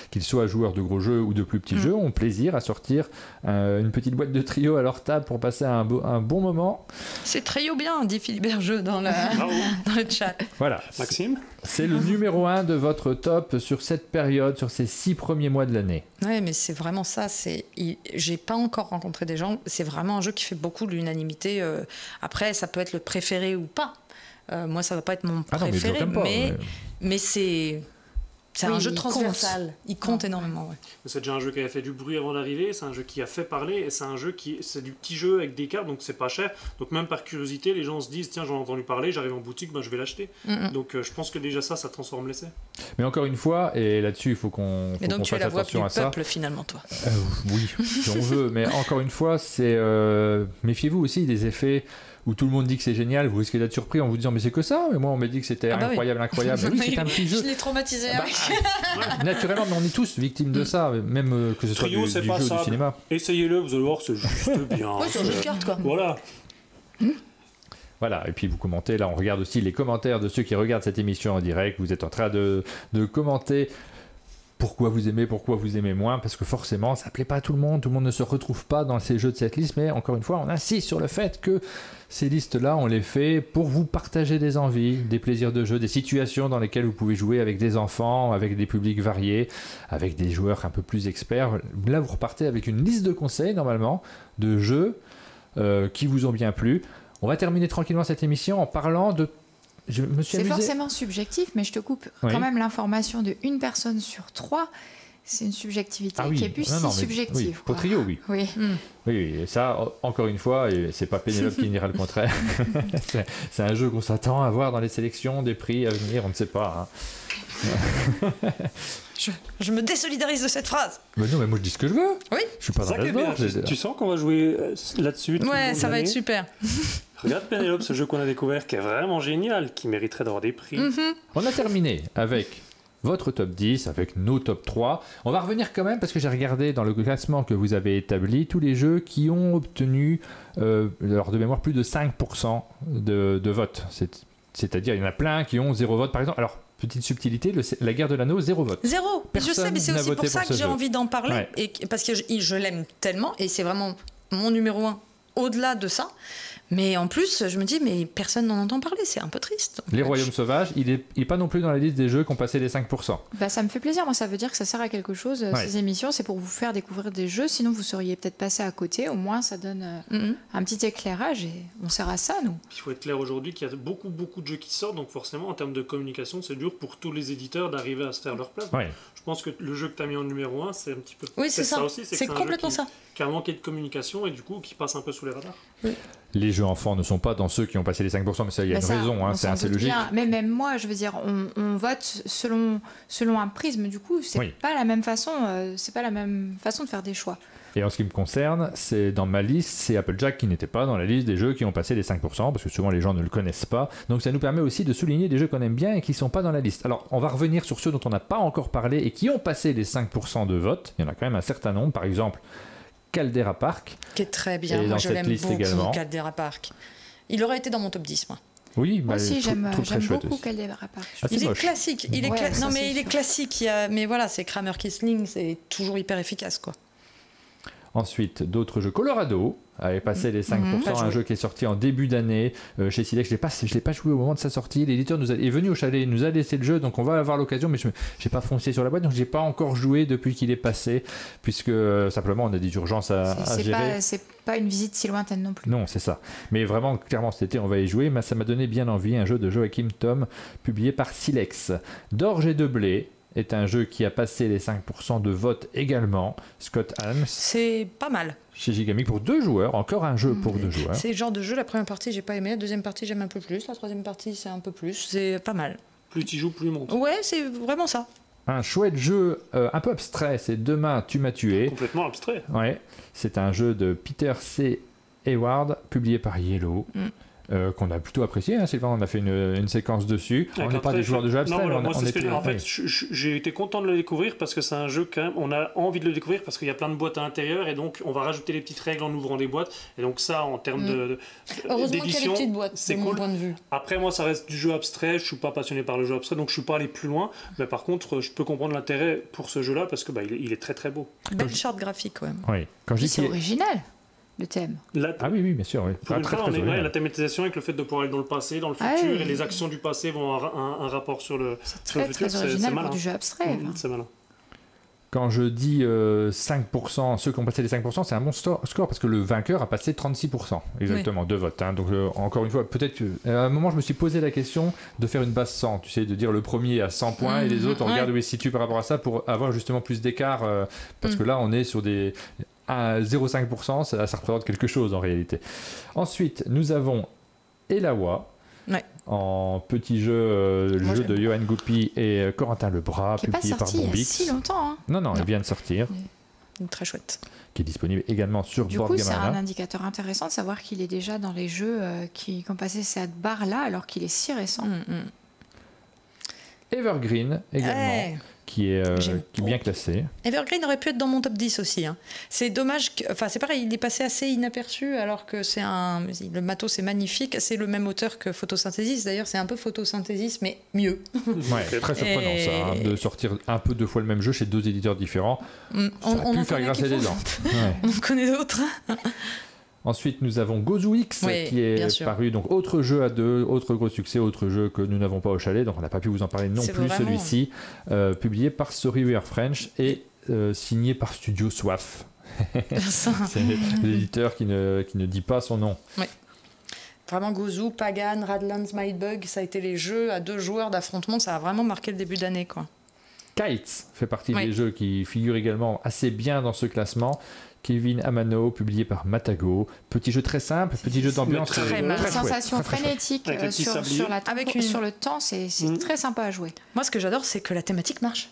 qu'ils soient joueurs de gros jeux ou de plus petits jeux, ont plaisir à sortir une petite boîte de Trio à leur table pour passer un bon moment. C'est Trio bien, dit Philibert Jeu dans le chat. Voilà. Maxime, c'est le numéro 1 de votre top sur cette période, sur ces 6 premiers mois de l'année. Ouais, mais c'est vraiment ça. J'ai pas encore rencontré des gens. C'est vraiment un jeu qui fait beaucoup de l'unanimité. Après, ça peut être le préféré ou pas. Moi, ça va pas être mon préféré, mais c'est un jeu transversal. Il compte énormément. Ouais. C'est déjà un jeu qui a fait du bruit avant d'arriver. C'est un jeu qui a fait parler, et c'est un jeu c'est du petit jeu avec des cartes, donc c'est pas cher. Donc même par curiosité, les gens se disent tiens, j'en ai entendu parler, j'arrive en boutique, je vais l'acheter. Donc je pense que déjà ça transforme l'essai. Mais encore une fois, et là-dessus il faut qu'on mais donc tu es la voix du peuple finalement, toi. Oui, si on veut, mais encore une fois, c'est méfiez-vous aussi des effets où tout le monde dit que c'est génial, vous risquez d'être surpris en vous disant mais c'est que ça, mais moi on m'a dit que c'était incroyable. Mais oui, c'est un petit jeu. Je l'ai traumatisé. Naturellement, mais on est tous victimes de ça, même que ce soit Trio, du jeu ou du cinéma. Essayez-le, vous allez voir, c'est juste bien. Ouais, c'est un jeu de cartes quoi. Voilà. Voilà, et puis vous commentez, là on regarde aussi les commentaires de ceux qui regardent cette émission en direct, vous êtes en train de commenter pourquoi vous aimez moins, parce que forcément ça plaît pas à tout le monde ne se retrouve pas dans ces jeux de cette liste, mais encore une fois on insiste sur le fait que ces listes-là on les fait pour vous partager des envies, des plaisirs de jeu, des situations dans lesquelles vous pouvez jouer avec des enfants, avec des publics variés, avec des joueurs un peu plus experts. Là vous repartez avec une liste de conseils normalement, de jeux qui vous ont bien plu. On va terminer tranquillement cette émission en parlant de... C'est forcément subjectif, mais je te coupe quand même l'information de une personne sur 3. C'est une subjectivité qui est plus subjective. Au trio, oui. Oui, et ça, encore une fois, et c'est pas Pénélope qui dira le contraire, c'est un jeu qu'on s'attend à voir dans les sélections, des prix à venir, on ne sait pas. Je me désolidarise de cette phrase. Mais non, mais moi je dis ce que je veux. Oui. Je suis pas dans la Tu sens qu'on va jouer là-dessus. Ouais, ça va être super. Regarde Pénélope, ce jeu qu'on a découvert qui est vraiment génial, qui mériterait d'avoir des prix. On a terminé avec votre top 10, avec nos top 3. On va revenir quand même, parce que j'ai regardé dans le classement que vous avez établi, tous les jeux qui ont obtenu, lors de mémoire, plus de 5% de vote. C'est-à-dire, il y en a plein qui ont 0 vote, par exemple. Alors, petite subtilité, la guerre de l'anneau, 0 vote. 0. Je sais, mais c'est aussi pour ça que j'ai envie d'en parler, parce que je l'aime tellement, et c'est vraiment mon numéro 1 au-delà de ça. Mais en plus, je me dis, mais personne n'en entend parler, c'est un peu triste. Les Royaumes Sauvages, il est pas non plus dans la liste des jeux qui ont passé les 5%. Bah, ça me fait plaisir, moi ça veut dire que ça sert à quelque chose, ces émissions, c'est pour vous faire découvrir des jeux, sinon vous seriez peut-être passé à côté, au moins ça donne un petit éclairage et on sert à ça, nous. Il faut être clair aujourd'hui qu'il y a beaucoup de jeux qui sortent, donc forcément en termes de communication, c'est dur pour tous les éditeurs d'arriver à se faire leur place. Je pense que le jeu que tu as mis en numéro 1, c'est un petit peu c'est ça aussi. C'est complètement ça. Qui a manqué de communication et du coup qui passe un peu sous les radars. Les jeux enfants ne sont pas dans ceux qui ont passé les 5%, mais ça, il y a une raison, c'est assez logique. Bien. Mais même moi, je veux dire, on vote selon un prisme, du coup, c'est pas la même façon, de faire des choix. Et en ce qui me concerne, c'est dans ma liste, c'est Applejack qui n'était pas dans la liste des jeux qui ont passé les 5%, parce que souvent les gens ne le connaissent pas. Donc ça nous permet aussi de souligner des jeux qu'on aime bien et qui ne sont pas dans la liste. Alors, on va revenir sur ceux dont on n'a pas encore parlé et qui ont passé les 5% de vote. Il y en a quand même un certain nombre, par exemple... Caldera Park, qui est très bien, moi je l'aime beaucoup également. Caldera Park. Il aurait été dans mon top 10 moi. Oui, moi aussi j'aime beaucoup Caldera Park. Il est classique, il est classique, mais voilà, c'est Kramer Kissling, c'est toujours hyper efficace quoi. Ensuite, d'autres jeux. Colorado avait passé les 5%, un jeu qui est sorti en début d'année chez Silex. Je ne l'ai pas joué au moment de sa sortie. L'éditeur est venu au chalet, il nous a laissé le jeu, donc on va avoir l'occasion, mais je n'ai pas foncé sur la boîte, donc je n'ai pas encore joué depuis qu'il est passé, puisque simplement on a des urgences à gérer. C'est pas une visite si lointaine non plus. Non, c'est ça. Mais vraiment, clairement, cet été, on va y jouer. Mais ça m'a donné bien envie, un jeu de Joachim Thom, publié par Silex. D'orge et de blé est un jeu qui a passé les 5% de vote également. Scott Adams. C'est pas mal. Chez Gigamic pour 2 joueurs, encore un jeu pour 2 joueurs. C'est le genre de jeu, la première partie j'ai pas aimé, la deuxième partie j'aime un peu plus, la troisième partie c'est un peu plus, c'est pas mal. Plus tu joues, plus il monte. Ouais, c'est vraiment ça. Un chouette jeu un peu abstrait, c'est Demain tu m'as tué. Complètement abstrait. Ouais, c'est un jeu de Peter C. Hayward, publié par Yellow. Qu'on a plutôt apprécié, hein, Sylvain, on a fait une séquence dessus. On n'est pas des joueurs de jeux abstraits. En fait, j'ai été content de le découvrir parce que c'est un jeu quand même, on a envie de le découvrir parce qu'il y a plein de boîtes à l'intérieur et donc on va rajouter les petites règles en ouvrant des boîtes et donc ça en termes d'édition, c'est cool. Point de vue. Après moi ça reste du jeu abstrait, je suis pas passionné par le jeu abstrait donc je suis pas allé plus loin, mais par contre je peux comprendre l'intérêt pour ce jeu là parce que il est très très beau. Belle charte graphique quand même. Oui. C'est original. Le thème. Ah oui, bien sûr. Oui. Pour une fois, la thématisation avec le fait de pouvoir aller dans le passé, dans le futur, et les actions du passé vont avoir un rapport sur le futur. Très original pour du jeu abstrait. C'est malin. Quand je dis 5%, ceux qui ont passé les 5%, c'est un bon score parce que le vainqueur a passé 36% exactement de vote. Hein. Donc encore une fois, peut-être qu'à un moment, je me suis posé la question de faire une base 100, tu sais, de dire le premier à 100 points et les autres, on regarde où ils se situent par rapport à ça pour avoir justement plus d'écart parce que là, on est sur des... à 0,5%, ça représente quelque chose en réalité. Ensuite, nous avons Elawa, en petit jeu, le jeu de Johan Goupy et Corentin Lebras, publié par Bombix. Il y a si longtemps. Hein. Non, il vient de sortir. très chouette. Qui est disponible également sur Board Game Arena. Du coup, c'est un indicateur intéressant de savoir qu'il est déjà dans les jeux qui ont passé cette barre-là, alors qu'il est si récent. Evergreen également, qui est bien classé. Evergreen aurait pu être dans mon top 10 aussi. Hein. C'est dommage, c'est pareil, il est passé assez inaperçu alors que le matos est magnifique. C'est le même auteur que Photosynthesis. D'ailleurs, c'est un peu Photosynthesis, mais mieux. Ouais, très surprenant ça, de sortir un peu 2 fois le même jeu chez 2 éditeurs différents. On pu faire grincer des dents. On en connaît d'autres. Ensuite, nous avons Gozu X qui est paru, donc autre jeu à 2, autre gros succès, autre jeu que nous n'avons pas au chalet, donc on n'a pas pu vous en parler non plus, celui-ci, publié par Storywear French et signé par Studio Soif. C'est l'éditeur qui ne dit pas son nom. Oui. Vraiment, Gozu, Pagan, Radlands, Mindbug, ça a été les jeux à 2 joueurs d'affrontement, ça a vraiment marqué le début d'année, quoi. Kites fait partie des jeux qui figurent également assez bien dans ce classement. Kevin Amano, publié par Matago. Petit jeu très simple, petit jeu d'ambiance. Très sensation frénétique sur le temps, c'est très sympa à jouer. Moi, ce que j'adore, c'est que la thématique marche.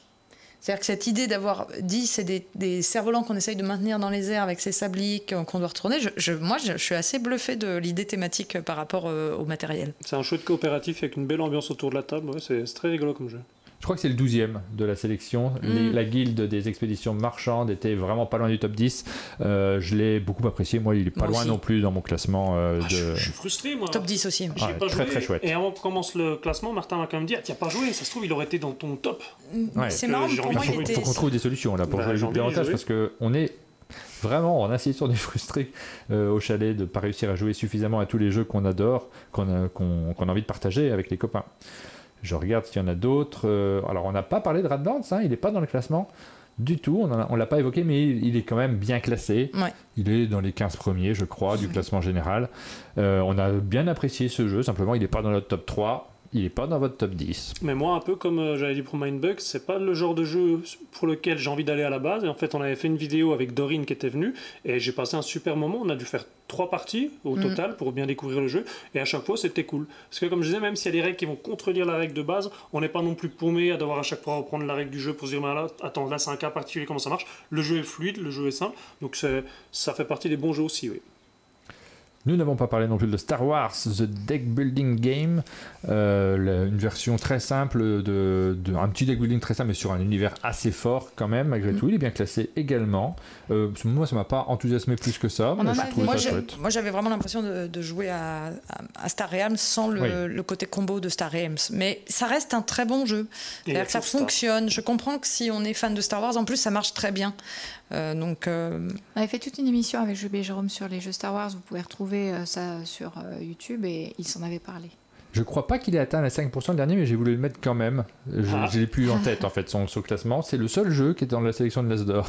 C'est-à-dire que cette idée d'avoir 10 et des cerfs-volants qu'on essaye de maintenir dans les airs avec ces sabliers qu'on doit retourner, moi, je suis assez bluffé de l'idée thématique par rapport au matériel. C'est un chouette coopératif avec une belle ambiance autour de la table. Ouais, c'est très rigolo comme jeu. Je crois que c'est le 12e de la sélection. La guilde des expéditions marchandes était vraiment pas loin du top 10. Je l'ai beaucoup apprécié. Moi, il est pas loin non plus dans mon classement. Je suis frustré, moi. Top 10 aussi. J'ai pas joué. Très chouette. Et avant qu'on commence le classement, Martin m'a quand même dit tu n'as pas joué. Ça se trouve, il aurait été dans ton top. C'est marrant, pour moi, il était... Il faut qu'on trouve des solutions là, pour jouer les davantage parce qu'on est vraiment en situation de frustré au chalet de ne pas réussir à jouer suffisamment à tous les jeux qu'on adore, qu'on a envie de partager avec les copains. Je regarde s'il y en a d'autres. Alors, on n'a pas parlé de Radlands, il n'est pas dans le classement du tout. On ne l'a pas évoqué, mais il est quand même bien classé. Ouais. Il est dans les 15 premiers, je crois, du classement général. On a bien apprécié ce jeu. Simplement, il n'est pas dans notre top 3. Il n'est pas dans votre top 10. Mais moi, un peu comme j'avais dit pour Mindbug, c'est pas le genre de jeu pour lequel j'ai envie d'aller à la base. Et en fait, on avait fait une vidéo avec Dorine qui était venue et j'ai passé un super moment. On a dû faire 3 parties au total pour bien découvrir le jeu. Et à chaque fois, c'était cool. Parce que comme je disais, même s'il y a des règles qui vont contredire la règle de base, on n'est pas non plus paumé à devoir à chaque fois reprendre la règle du jeu pour se dire là, attends, là c'est un cas particulier, comment ça marche. Le jeu est fluide, le jeu est simple. Donc ça fait partie des bons jeux aussi, oui. Nous n'avons pas parlé non plus de Star Wars The Deck Building Game, une version très simple, un petit deck building très simple, mais sur un univers assez fort quand même, malgré tout. Il est bien classé également. Moi, ça ne m'a pas enthousiasmé plus que ça. Moi, j'avais vraiment l'impression de jouer à Star Realms sans le côté combo de Star Realms. Mais ça reste un très bon jeu. C'est-à-dire que ça fonctionne. Je comprends que si on est fan de Star Wars, en plus, ça marche très bien. On avait fait toute une émission avec Jubé et Jérôme sur les jeux Star Wars. Vous pouvez retrouver ça sur YouTube et ils s'en avaient parlé. Je crois pas qu'il ait atteint les 5% le dernier, mais j'ai voulu le mettre quand même. Je l'ai plus en tête en fait son classement. C'est le seul jeu qui est dans la sélection de l'Asdor,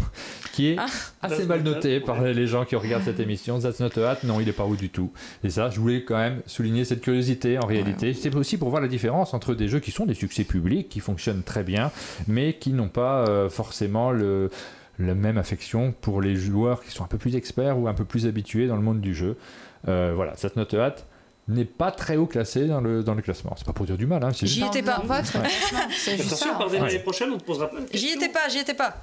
qui est assez mal noté par les gens qui regardent cette émission. That's Not a Hat, non, il est pas haut du tout. Et ça, je voulais quand même souligner cette curiosité en réalité. C'est aussi pour voir la différence entre des jeux qui sont des succès publics, qui fonctionnent très bien, mais qui n'ont pas forcément la même affection pour les joueurs qui sont un peu plus experts ou un peu plus habitués dans le monde du jeu. Voilà, That's Not a Hat n'est pas très haut classé dans le classement. C'est pas pour dire du mal. J'y étais pas. C'est juste ça. L'année prochaine, on te posera plein de questions. J'y étais pas.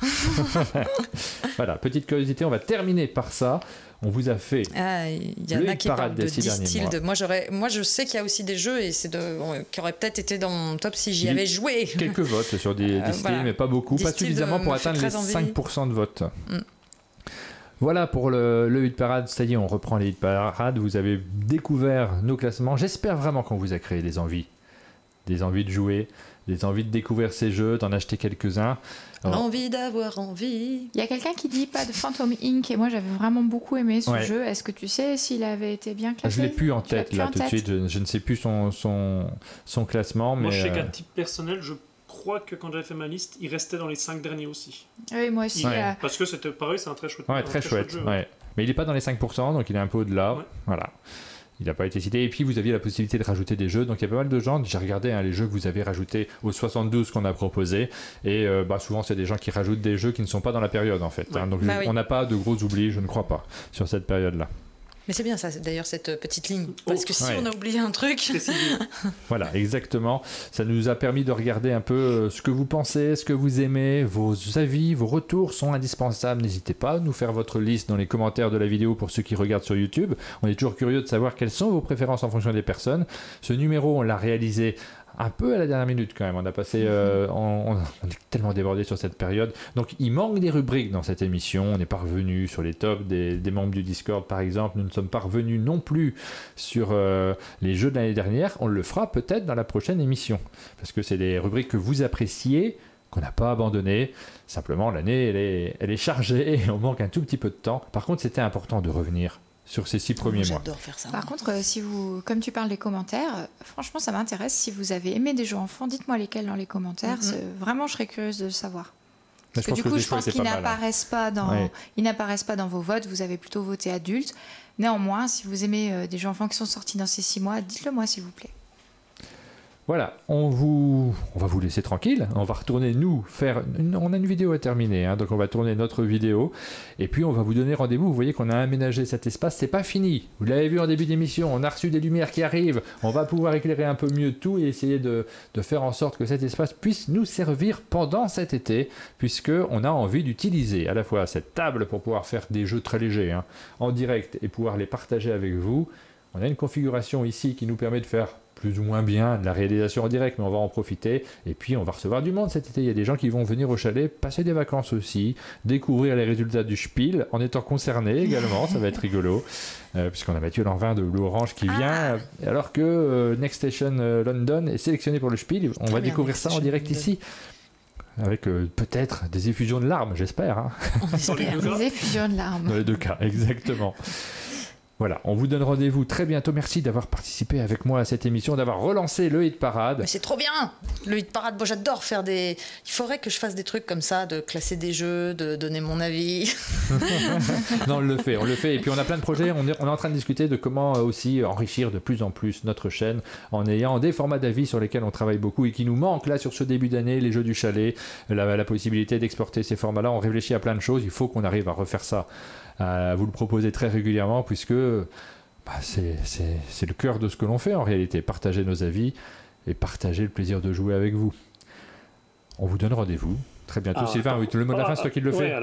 Voilà, petite curiosité, on va terminer par ça. On vous a fait il y en a qui parlent de Distilled. Moi, je sais qu'il y a aussi des jeux qui auraient peut-être été dans mon top si j'y avais joué. Quelques votes sur des Distilled, mais pas beaucoup. Pas suffisamment pour atteindre les 5% de vote. Voilà pour le Hit Parade. Ça y est, on reprend les Hit Parades. Vous avez découvert nos classements. J'espère vraiment qu'on vous a créé des envies de jouer, des envies de découvrir ces jeux, d'en acheter quelques-uns. L'envie d'avoir envie. Il y a quelqu'un qui dit pas de Phantom Inc. Et moi, j'avais vraiment beaucoup aimé ce jeu. Est-ce que tu sais s'il avait été bien classé? Je l'ai plus en tête là tout de suite. Je ne sais plus son classement. Moi, mais je sais qu'à titre personnel, je crois que quand j'avais fait ma liste, il restait dans les 5 derniers aussi. Oui, moi aussi. Parce que c'était pareil, c'est un très chouette. Très chouette. Jeu, Mais il n'est pas dans les 5%, donc il est un peu au-delà. Ouais. Voilà. Il n'a pas été cité. Et puis vous aviez la possibilité de rajouter des jeux. Donc il y a pas mal de gens. J'ai regardé les jeux que vous avez rajoutés aux 72 qu'on a proposé. Et souvent c'est des gens qui rajoutent des jeux qui ne sont pas dans la période en fait. Donc on n'a pas de gros oublis, je ne crois pas, sur cette période-là. Mais c'est bien ça, d'ailleurs, cette petite ligne. Parce que si on a oublié un truc... Voilà, exactement. Ça nous a permis de regarder un peu ce que vous pensez, ce que vous aimez, vos avis, vos retours sont indispensables. N'hésitez pas à nous faire votre liste dans les commentaires de la vidéo pour ceux qui regardent sur YouTube. On est toujours curieux de savoir quelles sont vos préférences en fonction des personnes. Ce numéro, on l'a réalisé un peu à la dernière minute quand même. On a passé, on est tellement débordé sur cette période. Donc il manque des rubriques dans cette émission. On n'est pas revenu sur les tops des membres du Discord par exemple. Nous ne sommes pas revenus non plus sur les jeux de l'année dernière. On le fera peut-être dans la prochaine émission. Parce que c'est des rubriques que vous appréciez, qu'on n'a pas abandonnées. Simplement l'année elle est chargée et on manque un tout petit peu de temps. Par contre c'était important de revenir sur ces 6 premiers mois. J'adore faire ça. Par contre, comme tu parles des commentaires, franchement, ça m'intéresse. Si vous avez aimé des jeux enfants, dites-moi lesquels dans les commentaires. Vraiment, je serais curieuse de le savoir. Parce que du coup, je pense qu'ils n'apparaissent pas dans vos votes. Vous avez plutôt voté adulte. Néanmoins, si vous aimez des jeux enfants qui sont sortis dans ces 6 mois, dites-le moi, s'il vous plaît. Voilà, on va vous laisser tranquille. On va retourner on a une vidéo à terminer, hein, donc on va tourner notre vidéo et puis on va vous donner rendez-vous. Vous voyez qu'on a aménagé cet espace, c'est pas fini. Vous l'avez vu en début d'émission, on a reçu des lumières qui arrivent. On va pouvoir éclairer un peu mieux tout et essayer de faire en sorte que cet espace puisse nous servir pendant cet été, puisque on a envie d'utiliser à la fois cette table pour pouvoir faire des jeux très légers en direct et pouvoir les partager avec vous. On a une configuration ici qui nous permet de faire plus ou moins bien de la réalisation en direct, mais on va en profiter. Et puis on va recevoir du monde cet été. Il y a des gens qui vont venir au chalet, passer des vacances aussi, découvrir les résultats du Spiel en étant concernés également. Ça va être rigolo, puisqu'on a Mathieu Lanvin de Blue Orange qui vient, alors que Next Station London est sélectionné pour le Spiel. On va découvrir ça en direct ici. Avec peut-être des effusions de larmes, j'espère. Hein. On espère des effusions de larmes. Dans les 2 cas, exactement. Voilà, on vous donne rendez-vous très bientôt. Merci d'avoir participé avec moi à cette émission, d'avoir relancé le Hit Parade. Mais c'est trop bien, le Hit Parade. Moi, j'adore faire des... Il faudrait que je fasse des trucs comme ça, de classer des jeux, de donner mon avis. Non, on le fait. Et puis on a plein de projets. On est en train de discuter de comment aussi enrichir de plus en plus notre chaîne en ayant des formats d'avis sur lesquels on travaille beaucoup et qui nous manquent là sur ce début d'année, les jeux du chalet, la possibilité d'exporter ces formats-là. On réfléchit à plein de choses. Il faut qu'on arrive à refaire ça. Vous le proposez très régulièrement puisque c'est le cœur de ce que l'on fait en réalité, partager nos avis et partager le plaisir de jouer avec vous. On vous donne rendez-vous très bientôt. Sylvain, le mot de la fin, c'est toi qui le fais.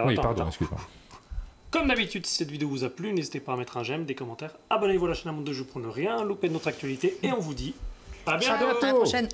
Excuse-moi. Comme d'habitude, si cette vidéo vous a plu, n'hésitez pas à mettre un j'aime, des commentaires, abonnez-vous à la chaîne Monde de Jeux pour ne rien louper de notre actualité et on vous dit à bientôt. À la prochaine.